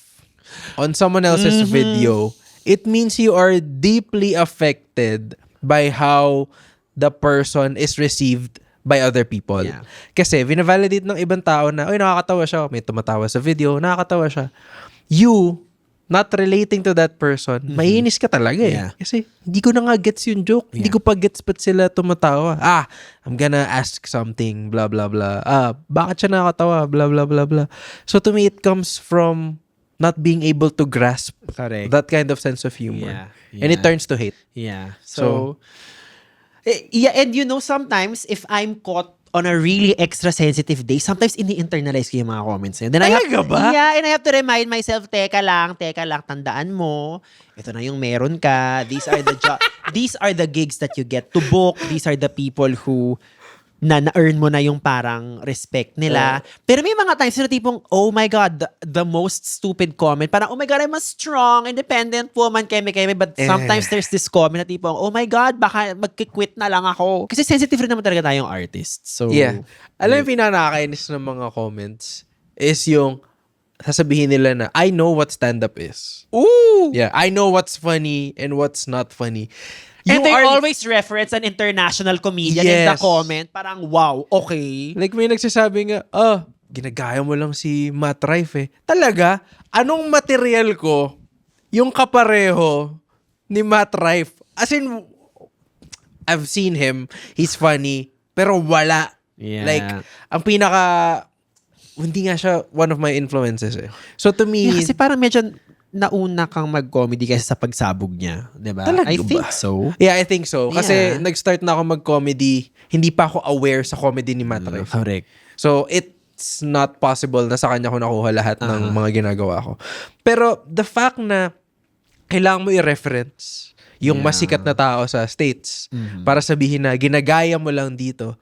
on someone else's video, it means you are deeply affected by how the person is received by other people. Yeah. Kasi vinavalidate ng ibang tao na, oy, nakakatawa siya, may tumatawa sa video, nakakatawa siya. You, not relating to that person, maiinis ka talaga eh. Yeah. Kasi hindi ko na nga gets yung joke. Hindi ko pa gets ba't sila tumatawa. I'm gonna ask something, blah, blah, blah. Bakit siya nakakatawa, blah, blah, blah, blah. So to me, it comes from not being able to grasp Correct. that kind of sense of humor. Yeah. And it turns to hate. Yeah. So, yeah, and you know, sometimes if I'm caught on a really extra sensitive day, sometimes ini-internalize ko yung mga comments. And then Talaga ba? Yeah, and I have to remind myself, teka lang, tandaan mo, ito na yung meron ka. These are the these are the gigs that you get to book. These are the people who na-earn mo na yung parang respect nila. Pero may mga times na tipong, oh my God, the most stupid comment. Parang, oh my God, I'm a strong, independent woman, keme. But sometimes there's this comment na tipong, oh my God, baka magkikwit na lang ako. Kasi sensitive rin naman talaga tayong artists. So, Yeah. Alam mo yung pinanakakainis ng mga comments is yung sasabihin nila na, I know what stand-up is. ooh! Yeah, I know what's funny and what's not funny. And they always reference an international comedian in the Yes. comment. Parang, wow, okay. Like may nagsasabi nga, ginagaya mo lang si Matt Rife eh. Talaga? Anong material ko yung kapareho ni Matt Rife? As in, I've seen him. He's funny. Pero wala. Yeah. Like, ang hindi nga siya one of my influences eh. So to me, Yeah, kasi parang medyo nauna kang mag-comedy kasi sa pagsabog niya. Diba? Talaga I ba? think so. yeah, I think so. Kasi Yeah. nag-start na ako mag-comedy. Hindi pa ako aware sa comedy ni Matt Rife. Correct. So, it's not possible na sa kanya ko nakuha lahat ng mga ginagawa ko. Pero, the fact na kailangan mo i-reference yung mas sikat na tao sa States para sabihin na ginagaya mo lang dito,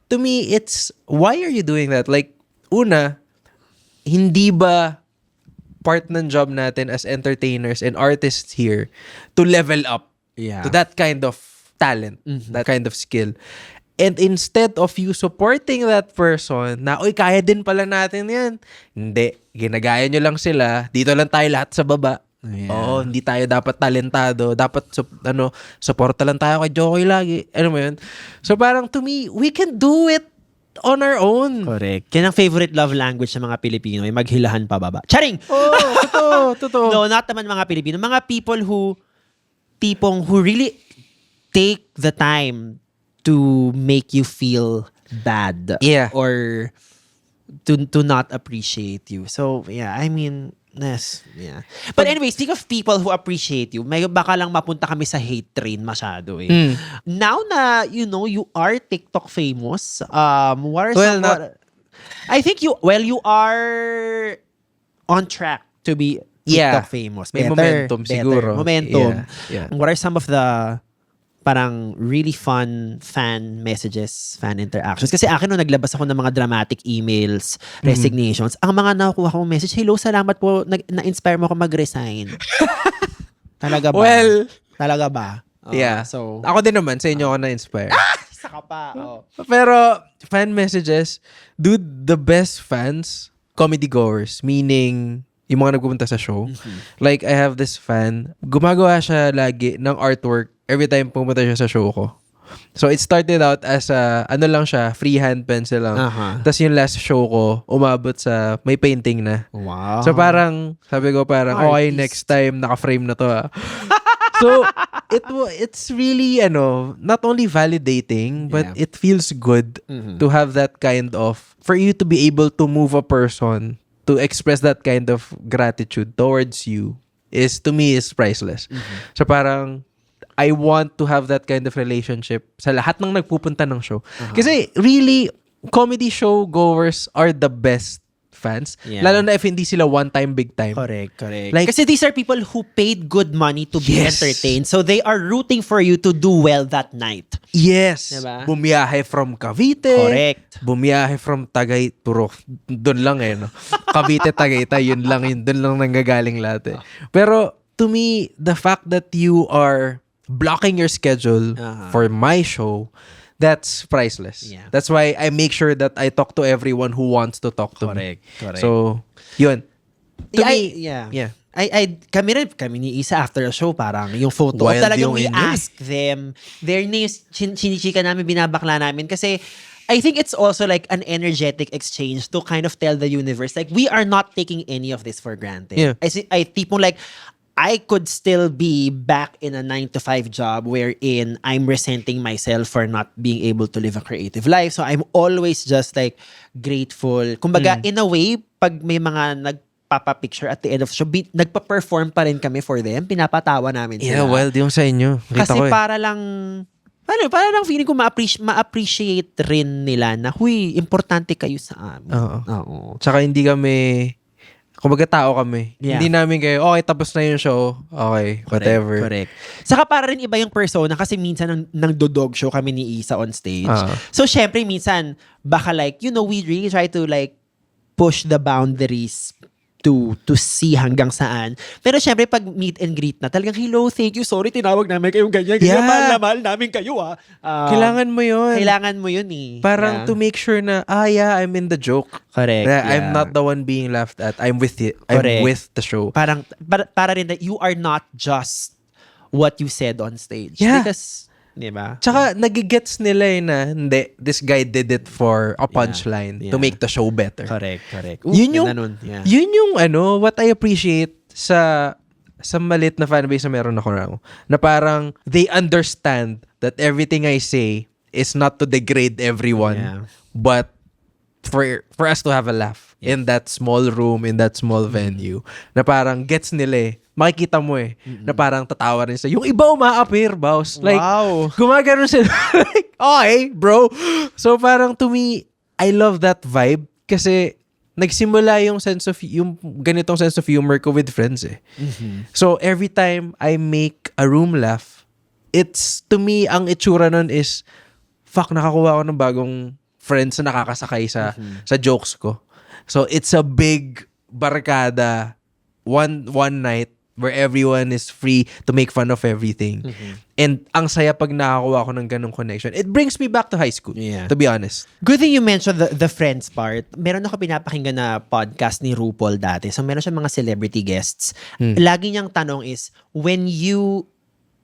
to me, it's, why are you doing that? Like, una, hindi ba part ng job natin as entertainers and artists here to level up Yeah. to that kind of talent, that kind of skill? And instead of you supporting that person na, uy, kaya din pala natin yan. Hindi. Ginagaya nyo lang sila. Dito lang tayo lahat sa baba. Yeah. Oo, hindi tayo dapat talentado. Dapat, supporta lang tayo kay Jokoy lagi. Ano mo yun? So parang to me, we can do it on our own. Correct. Yan ang favorite love language ng mga Pilipino, ay maghilahan pababa. Charing! Oh, totoo. No, not naman mga Pilipino. Mga people who tipong who really take the time to make you feel bad. Yeah. Or to not appreciate you. So, yeah, I mean, yes, yeah. But anyway, speak of people who appreciate you, may baka lang mapunta kami sa hate train masyado eh. Now na, you know, you are TikTok famous, what are Well, some... not- I think you are on track to be TikTok famous. May momentum siguro. Momentum. Yeah. What are some of the parang really fun fan messages, fan interactions? Kasi akin nung naglabas ako ng mga dramatic emails, resignations, ang mga nakukuha kong message, hello, salamat po, na-inspire mo ako mag-resign. Talaga ba? Well, talaga ba? yeah. So, Ako din naman, sa inyo ako na-inspire. isa ka pa. Oh. Pero, fan messages, dude, the best fans, comedy goers, meaning, yung mga nagpupunta sa show. Like, I have this fan, gumagawa siya lagi ng artwork every time pumunta siya sa show ko. So, it started out as ano lang siya, freehand pencil lang. Tapos yung last show ko, umabot sa may painting na. Wow. So, parang, sabi ko parang, okay, Artist. next time, naka-frame na to So, it's really, not only validating, but Yeah. it feels good to have that kind of, for you to be able to move a person, to express that kind of gratitude towards you, to me, is priceless. So, parang, I want to have that kind of relationship sa lahat ng nagpupunta ng show. Kasi, really, comedy show goers are the best fans. Yeah. Lalo na if hindi sila one-time, big-time. Correct. Like- Kasi these are people who paid good money to be Yes. entertained. So they are rooting for you to do well that night. Yes. Diba? Bumiyahe from Cavite. Correct. Bumiyahe from puro doon lang no. Cavite, Tagaytay, yun lang nanggagaling lahat Pero to me, the fact that you are blocking your schedule for my show, that's priceless. Yeah. That's why I make sure that I talk to everyone who wants to talk to me. Correct. So, yun. To me, yeah. Kami ni Isa after a show, parang yung photo, Wild talagang yung we inyo ask them, their names, chinichika namin, binabakla namin. Kasi, I think it's also like an energetic exchange to kind of tell the universe, like, we are not taking any of this for granted. Yeah. I tipong like, I could still be back in a 9-to-5 job wherein I'm resenting myself for not being able to live a creative life. So I'm always just like grateful. Kumbaga, in a way, pag may mga nagpapa-picture at the end of the show, nagpa-perform pa rin kami for them. Pinapatawa namin sila. Yeah, wild yung sa inyo. Kita Kasi ko para lang feeling ko ma-appreciate rin nila na, huy, importante kayo sa amin. Oo. Tsaka hindi kami, kumbaga tao kami. Yeah. Hindi namin kayo, okay, tapos na yung show. Okay, whatever. Correct. Saka para rin iba yung persona kasi minsan nang dodog show kami ni Isa on stage. So, syempre, minsan, baka like, we really try to like push the boundaries to see hanggang saan. Pero syempre, pag meet and greet na, talagang, hello, thank you, sorry, tinawag namin kayong ganyan. Yeah. Mahal na mahal namin kayo, Kailangan mo yun. Kailangan mo yun eh. Parang to make sure na, yeah, I'm in the joke. Correct. Na I'm not the one being laughed at. I'm with it. I'm Correct. with the show. Parang, para rin that you are not just what you said on stage. Yeah. Because, di ba? Tsaka, nagigets nila na, hindi, this guy did it for a punchline Yeah. to make the show better. Correct. Yun yung, ganun, yeah. yun yung what I appreciate sa malit na fanbase na meron ako na parang they understand that everything I say is not to degrade everyone, Yeah. but for us to have a laugh in that small room, in that small venue, na parang gets nila makikita mo na parang tatawa rin sa yung iba uma-appear, boss. Like, Wow. gumagano sila. Like, okay, bro. So parang to me, I love that vibe kasi nagsimula yung ganitong sense of humor ko with friends So every time I make a room laugh, it's, to me, ang itsura nun is, fuck, nakakuha ako ng bagong friends na nakakasakay sa jokes ko. So it's a big barkada one night where everyone is free to make fun of everything. And ang saya pag nakakuha ko ng ganong connection. It brings me back to high school, to be honest. Good thing you mentioned the friends part. Meron ako pinapakinggan na podcast ni RuPaul dati. So meron siya mga celebrity guests. Lagi niyang tanong is, when you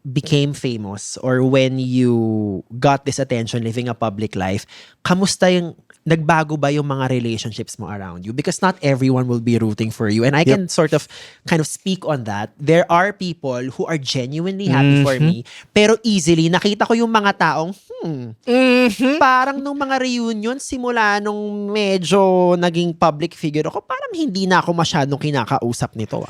became famous or when you got this attention living a public life, kamusta yung nagbago ba yung mga relationships mo around you? Because not everyone will be rooting for you. And I can sort of kind of speak on that. There are people who are genuinely happy for me, pero easily, nakita ko yung mga taong, parang nung mga reunion, simula nung medyo naging public figure ako, parang hindi na ako masyadong kinakausap nito.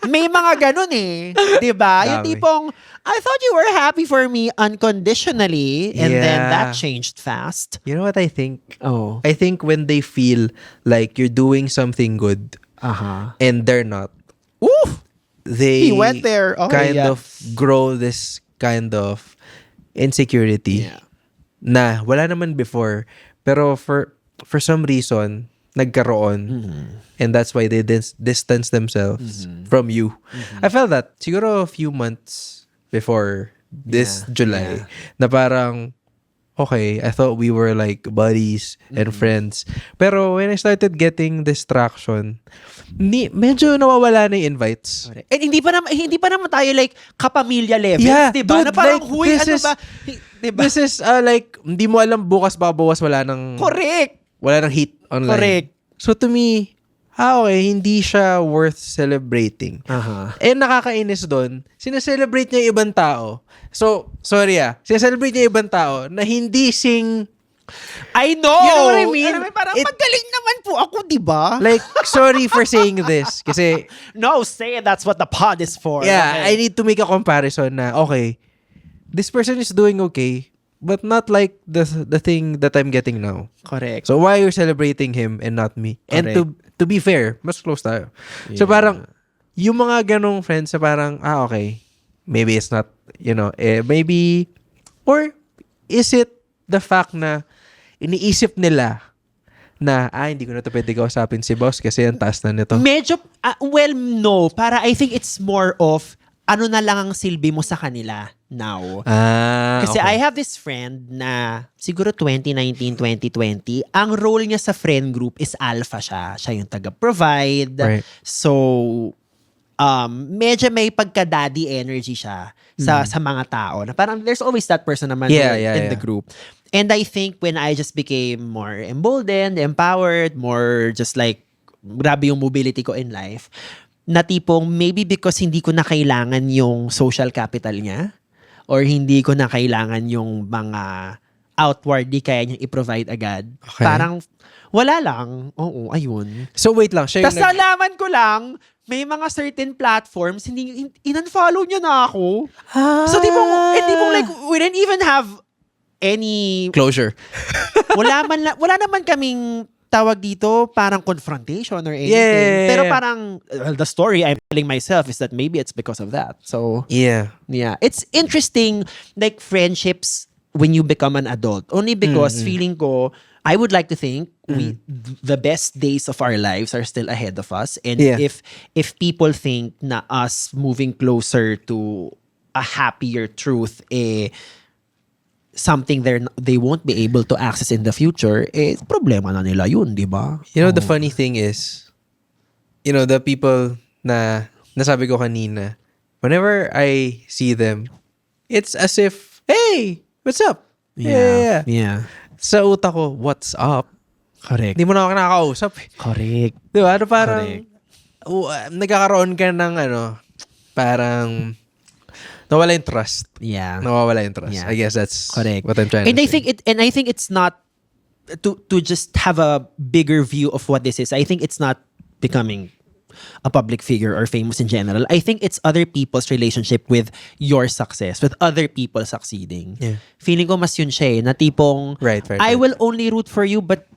May mga ganun eh. Diba? Yung Dami. tipong, I thought you were happy for me unconditionally, and then Yeah. that changed fast. You know what I think? Oh. I think when they feel like you're doing something good and they're not, Oof! they He went there. Okay, kind yeah. of grow this kind of insecurity Yeah. na wala naman before, pero for some reason nagkaroon, and that's why they distance themselves from you. I felt that siguro a few months before this July na parang okay, I thought we were like buddies and friends. Pero when I started getting distraction, medyo nawawala na yung invites. And hindi pa naman tayo like kapamilya levels, Yeah, 'di ba? dude, Na parang like, huy, this ano is- ba? 'Di ba? This is like, hindi mo alam bukas babawas, wala nang Correct. heat online. Correct. So to me, okay, hindi siya worth celebrating. And nakakainis doon, sineselebrate niya yung ibang tao. So, sorry sineselebrate niya yung ibang tao na hindi I know. You know what I mean? Alam mo, parang magaling naman po ako, 'di ba? like, sorry for saying this. Kasi, No, say it. That's what the pod is for. yeah, I Okay. need to make a comparison na, okay, this person is doing okay, but not like the thing that I'm getting now. Correct. So why are you celebrating him and not me? And to be fair, mas close tayo. So parang yung mga ganong friends sa parang okay, maybe it's not, maybe, or is it the fact na iniisip nila na hindi ko na to pwede kausapin si boss kasi ang taas na nito. Medyo, well, no. Para I think it's more of ano na lang ang silbi mo sa kanila now. Kasi okay. I have this friend na siguro 2019, 2020, ang role niya sa friend group is alpha siya. Siya yung taga-provide. Right. So, medyo may pagka-daddy energy siya sa mga tao. Na parang there's always that person naman in the group. And I think when I just became more emboldened, empowered, more just like, grabe yung mobility ko in life, na tipong maybe because hindi ko na kailangan yung social capital niya, or hindi ko na kailangan yung mga outwardly kaya niyang i-provide agad. Okay. Parang wala lang. Oo, ayun. So wait lang, siya yung Tapos nalaman ko lang, may mga certain platforms, in-unfollow niya na ako. So tipong like, we didn't even have any, closure. wala naman kaming tawag dito, parang confrontation or anything. Yeah. Pero parang, the story I'm telling myself is that maybe it's because of that. So, Yeah. yeah. It's interesting, like, friendships when you become an adult. Only because feeling ko, I would like to think the best days of our lives are still ahead of us. And Yeah. if people think na us moving closer to a happier truth, something they won't be able to access in the future, problema na nila yun, di ba? You know, the funny thing is, the people na nasabi ko kanina, whenever I see them, it's as if, hey, what's up? Yeah. Yeah. Sa utak ko, what's up? Correct. Hindi mo na ako nakakausap. Correct. Di ba? Parang, Correct. nagkakaroon ka ng parang, nawala yung trust. Yeah. Nawawala yung trust. Yeah. I guess that's Correct. what I'm trying And to I say. think it's not to just have a bigger view of what this is. I think it's not becoming a public figure or famous in general. I think it's other people's relationship with your success, with other people succeeding. Yeah. Feeling ko mas yun siya na tipong Right. I will only root for you, but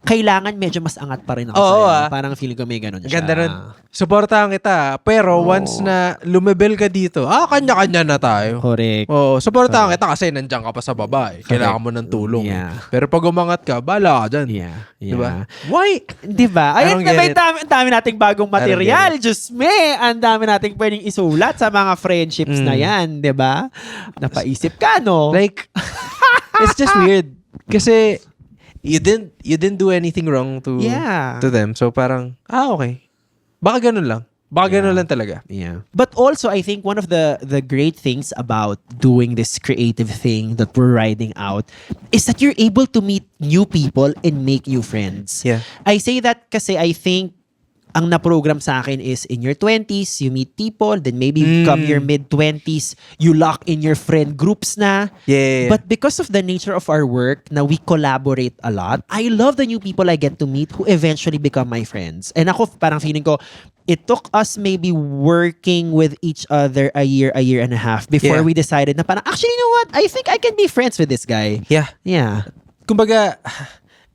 kailangan medyo mas angat pa rin ako Oo, sa'yo. Parang feeling ko may ganun siya. Ganda nun. Supportahan kita. Pero once na lumebel ka dito, kanya-kanya na tayo. Correct. Oo, supportahan kita kasi nandiyan ka pa sa baba. Kailangan mo ng tulong. Yeah. Pero pag umangat ka, bala ka dyan. Yeah. Diba? Why? Di ba? I Ayun don't na, get may it. dami nating bagong material. get Diyos me, ang dami nating pwedeng isulat sa mga friendships na yan. Di ba? Napaisip ka, no? Like, it's just weird. Kasi, you didn't do anything wrong to Yeah. them. So parang, okay. Baka ganun lang. Baka gano'n lang talaga. Yeah. But also, I think one of the great things about doing this creative thing that we're riding out is that you're able to meet new people and make new friends. Yeah. I say that kasi I think ang na-program sa akin is in your 20s, you meet people, then maybe come your mid-20s, you lock in your friend groups na. Yeah. But because of the nature of our work, na we collaborate a lot, I love the new people I get to meet who eventually become my friends. And ako, parang feeling ko, it took us maybe working with each other a year and a half before Yeah. we decided na parang, actually, you know what? I think I can be friends with this guy. Yeah. Yeah. Kumbaga,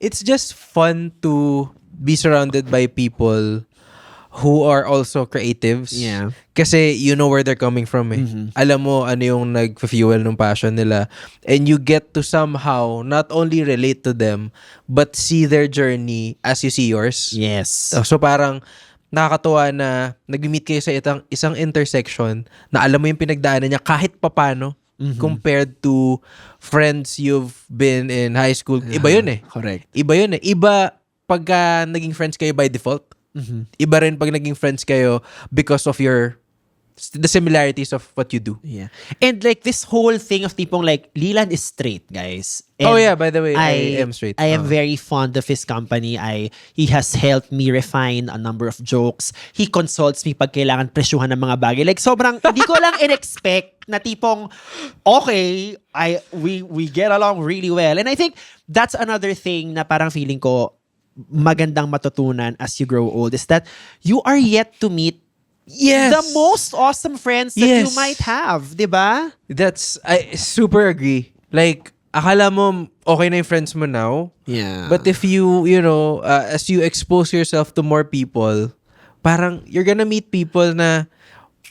it's just fun to be surrounded by people who are also creatives. Yeah. Kasi you know where they're coming from eh. Alam mo ano yung nag-fuel ng passion nila. And you get to somehow not only relate to them, but see their journey as you see yours. Yes. So parang nakakatuwa na nag-meet kayo sa isang intersection na alam mo yung pinagdaanan niya kahit papano compared to friends you've been in high school. Iba yun eh. Correct. Iba yun eh. Iba pagka naging friends kayo by default. Iba rin pag naging friends kayo because of the similarities of what you do. Yeah. And like this whole thing of tipong like, Leland is straight, guys. And Oh yeah, by the way, I am straight. I am very fond of his company. He has helped me refine a number of jokes. He consults me pag kailangan presyuhan ng mga bagay. Like sobrang, hindi ko lang in-expect na tipong, okay, we get along really well. And I think that's another thing na parang feeling ko, magandang matutunan as you grow old is that you are yet to meet the most awesome friends that you might have, di ba? I super agree. Like, akala mo okay na yung friends mo now. Yeah. But if you know, as you expose yourself to more people, parang you're gonna meet people na,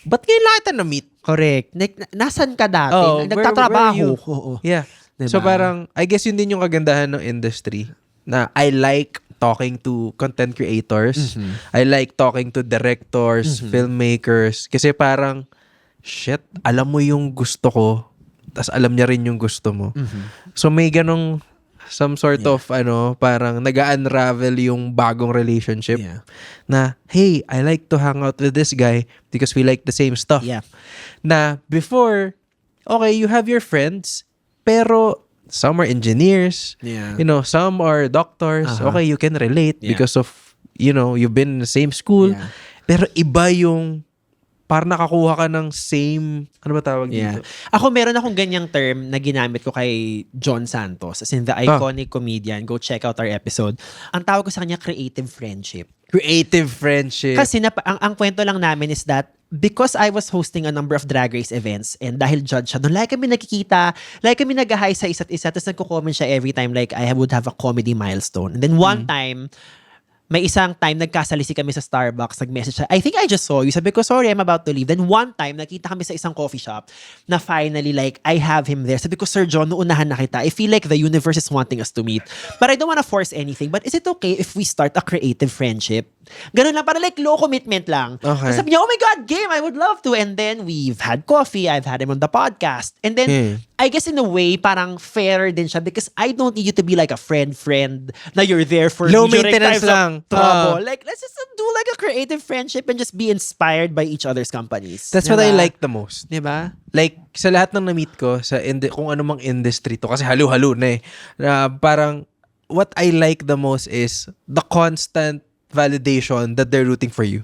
ba't kailangan kita na-meet? Correct. Nasan ka dati? Oh, Nagtatrabaho. where are you? Oo. Yeah. Diba? So parang, I guess yun din yung kagandahan ng industry. Na I like talking to content creators. I like talking to directors, filmmakers. Kasi parang, shit, alam mo yung gusto ko, tas alam niya rin yung gusto mo. So may ganong, some sort of, parang nag-unravel yung bagong relationship. Yeah. Na, hey, I like to hang out with this guy because we like the same stuff. Yeah. Na before, okay, you have your friends, pero some are engineers, Yeah. some are doctors. Okay, you can relate because of, you've been in the same school. Yeah. Pero iba yung, parang nakakuha ka ng same, ano ba tawag Yeah. dito? Ako, meron akong ganyang term na ginamit ko kay John Santos, as in the iconic comedian. Go check out our episode. Ang tawag ko sa kanya, creative friendship. Creative friendship. Kasi ang kwento lang namin is that because I was hosting a number of Drag Race events and dahil judge siya, like kami nakikita, like kami nag-hi sa isa't isa, tapos nagko-comment siya every time like I would have a comedy milestone. And then one time, may isang time, nagkasalisi kami sa Starbucks, nag-message siya, I think I just saw you. Sabi ko, sorry, I'm about to leave. Then one time, nakita kami sa isang coffee shop na finally, like, I have him there. Sabi ko, Sir John, uunahan na kita. I feel like the universe is wanting us to meet. But I don't wanna force anything. But is it okay if we start a creative friendship? Ganun lang, para like low commitment lang. Okay. Sabi niya, oh my God, game, I would love to. And then we've had coffee. I've had him on the podcast. And then, I guess in a way, parang fair din siya because I don't need you to be like a friend na you're there for Low me during maintenance times of lang. trouble. Like, let's just do like a creative friendship and just be inspired by each other's companies. That's what I like the most. Diba? Like, sa lahat ng na-meet ko, kung anumang industry to, kasi halo-halo na eh, na parang, what I like the most is the constant validation that they're rooting for you.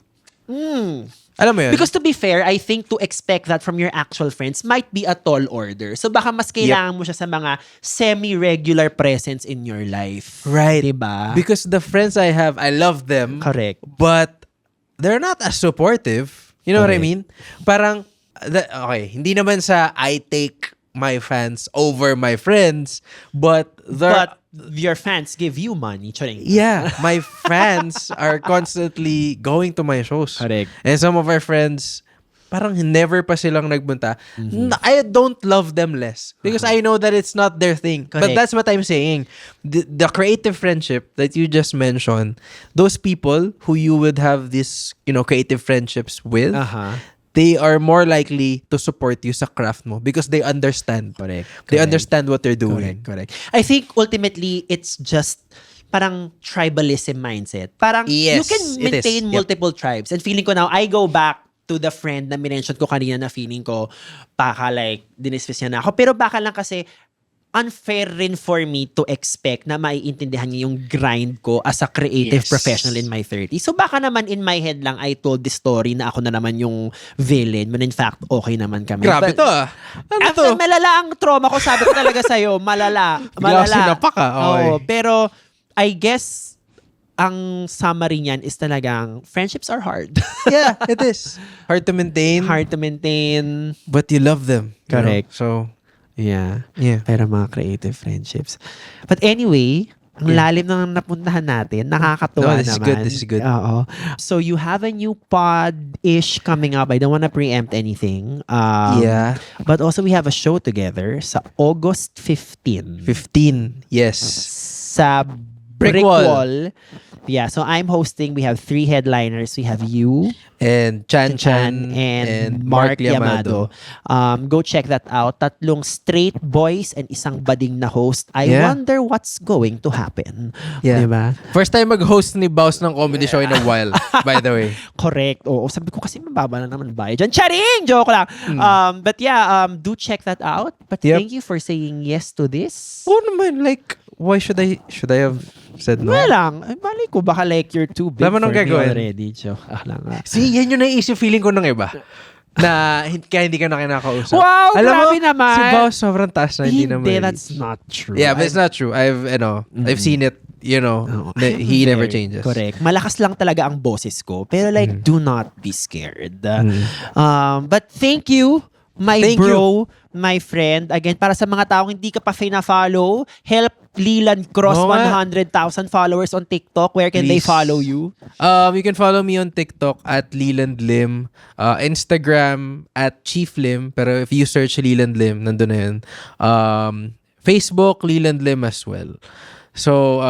Alam mo yun? Because to be fair, I think to expect that from your actual friends might be a tall order. So baka mas kailangan mo siya sa mga semi-regular presence in your life. Right. Diba? Because the friends I have, I love them. Correct. But they're not as supportive. You know what I mean? Parang, okay, hindi naman sa I take my fans over my friends, but your fans give you money. Charing. yeah, my fans are constantly going to my shows. Correct. And some of our friends, parang never pa silang nagbunta. I don't love them less because I know that it's not their thing. But Correct. that's what I'm saying. The creative friendship that you just mentioned, those people who you would have this, creative friendships with, they are more likely to support you sa craft mo because they understand. Correct. They understand what they're doing. Correct. I think ultimately it's just parang tribalism mindset. Parang Yes, you can it is. maintain Yep. multiple tribes. And feeling ko now, I go back to the friend na minention ko kanina na feeling ko baka like dinismiss niya na ako. Pero baka lang kasi unfair rin for me to expect na maiintindihan niya yung grind ko as a creative Yes. professional in my 30s. So baka naman in my head lang I told this story na ako na naman yung villain when in fact okay naman kami. Grabe But- to ah. Ano After to? malala ang trauma ko, sabi ko talaga sa'yo, malala. Bigla ako sinapak, ah. Okay. Oo, pero I guess ang summary niyan is talagang friendships are hard. Yeah, it is. Hard to maintain, Hard to maintain. but you love them. you know? Correct. So, Yeah. yeah. Pero mga creative friendships. But anyway, ang lalim ng napuntahan natin. Nakakatuwa No, this is naman. good, this is good. Oo. So you have a new pod-ish coming up. I don't want to preempt anything. Yeah. But also we have a show together sa August 15. 15. Yes. Sa Brick Brick Wall. Wall. Yeah, so I'm hosting. We have 3 headliners. We have you, And Chan and Mark Yamado. Go check that out. 3 straight boys and isang bading na host. I Yeah. wonder what's going to happen. Yeah. Diba? First time mag-host ni Baus ng comedy show in a while, by the way. Correct. Oo, sabi ko kasi mababa na naman bayad dyan. Charing! Joke lang. But yeah, do check that out. But Yep. thank you for saying yes to this. Oo naman, like, why should I have said no? Wala lang. Ay, mali ko, baka like you're too big Wala mo for nang me gagawin. already. Joke lang. See, yan yung naisip feeling ko ng iba. Na kaya hindi ka na kinakausap. Wow, Alam grabe mo, naman. Si Baus sobrang taas na hindi naman. that's not true. Yeah, but it's not true. I've seen it, na he never changes. Correct. Malakas lang talaga ang boses ko. Pero like, do not be scared. But thank you, my Thank bro, my friend. Again, para sa mga taong hindi ka pa na-follow, help Leland cross Oo nga. 100,000 followers on TikTok. Where can they Please. follow you? You can follow me on TikTok at Leland Lim. Instagram at Chief Lim. Pero if you search Leland Lim, nandun na yun. Facebook, Leland Lim as well. So,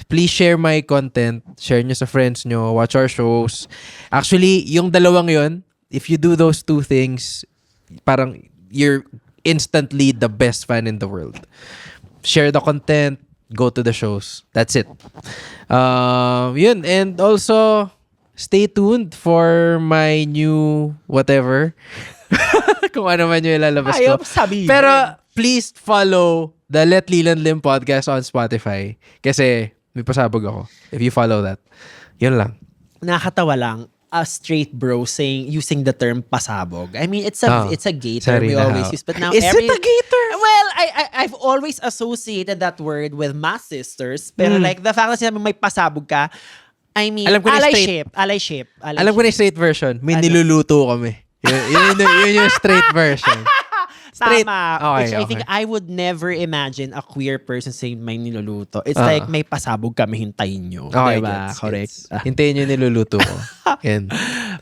please share my content. Share nyo sa friends nyo. Watch our shows. Actually, yung dalawang yun, if you do those 2 things, parang you're instantly the best fan in the world. Share the content, go to the shows. That's it. Yun. And also, stay tuned for my new whatever. Kung ano man yung ilalabas ko. Ayaw sabihin. Pero, please follow the Let Leland Lim podcast on Spotify. Kasi, may pasabog ako. If you follow that. Yun lang. Nakakatawa lang. A straight bro using the term pasabog. I mean, it's a gay term we Sorry na always how. use, but now Is it a gay term? Well, I've always associated that word with mass sisters, pero like the fact na sinabi may pasabog ka, I mean, Alam ko na straight. allyship. Alam ko na yung straight version. May Ano? niluluto kami. Yun yung straight version. Straight. Tama. Okay, Which I think okay. I would never imagine a queer person saying may niluluto. It's like may pasabog kami, hintayin nyo. Okay, Diba? gets, Correct. gets. Hintayin yung niluluto ko. Yan.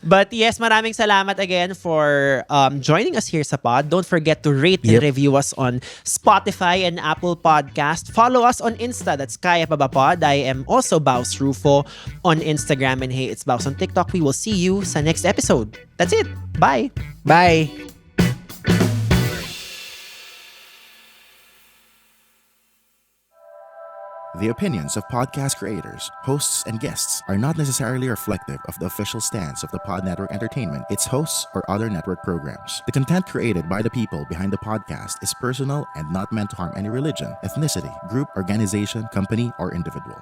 But yes, maraming salamat again for joining us here sa pod. Don't forget to rate and Yep. review us on Spotify and Apple Podcast. Follow us on Insta. That's Kaya Pa Ba Pod. I am also Baus Rufo on Instagram. And hey, it's Baus on TikTok. We will see you sa next episode. That's it. Bye. Bye. The opinions of podcast creators, hosts, and guests are not necessarily reflective of the official stance of the Pod Network Entertainment, its hosts, or other network programs. The content created by the people behind the podcast is personal and not meant to harm any religion, ethnicity, group, organization, company, or individual.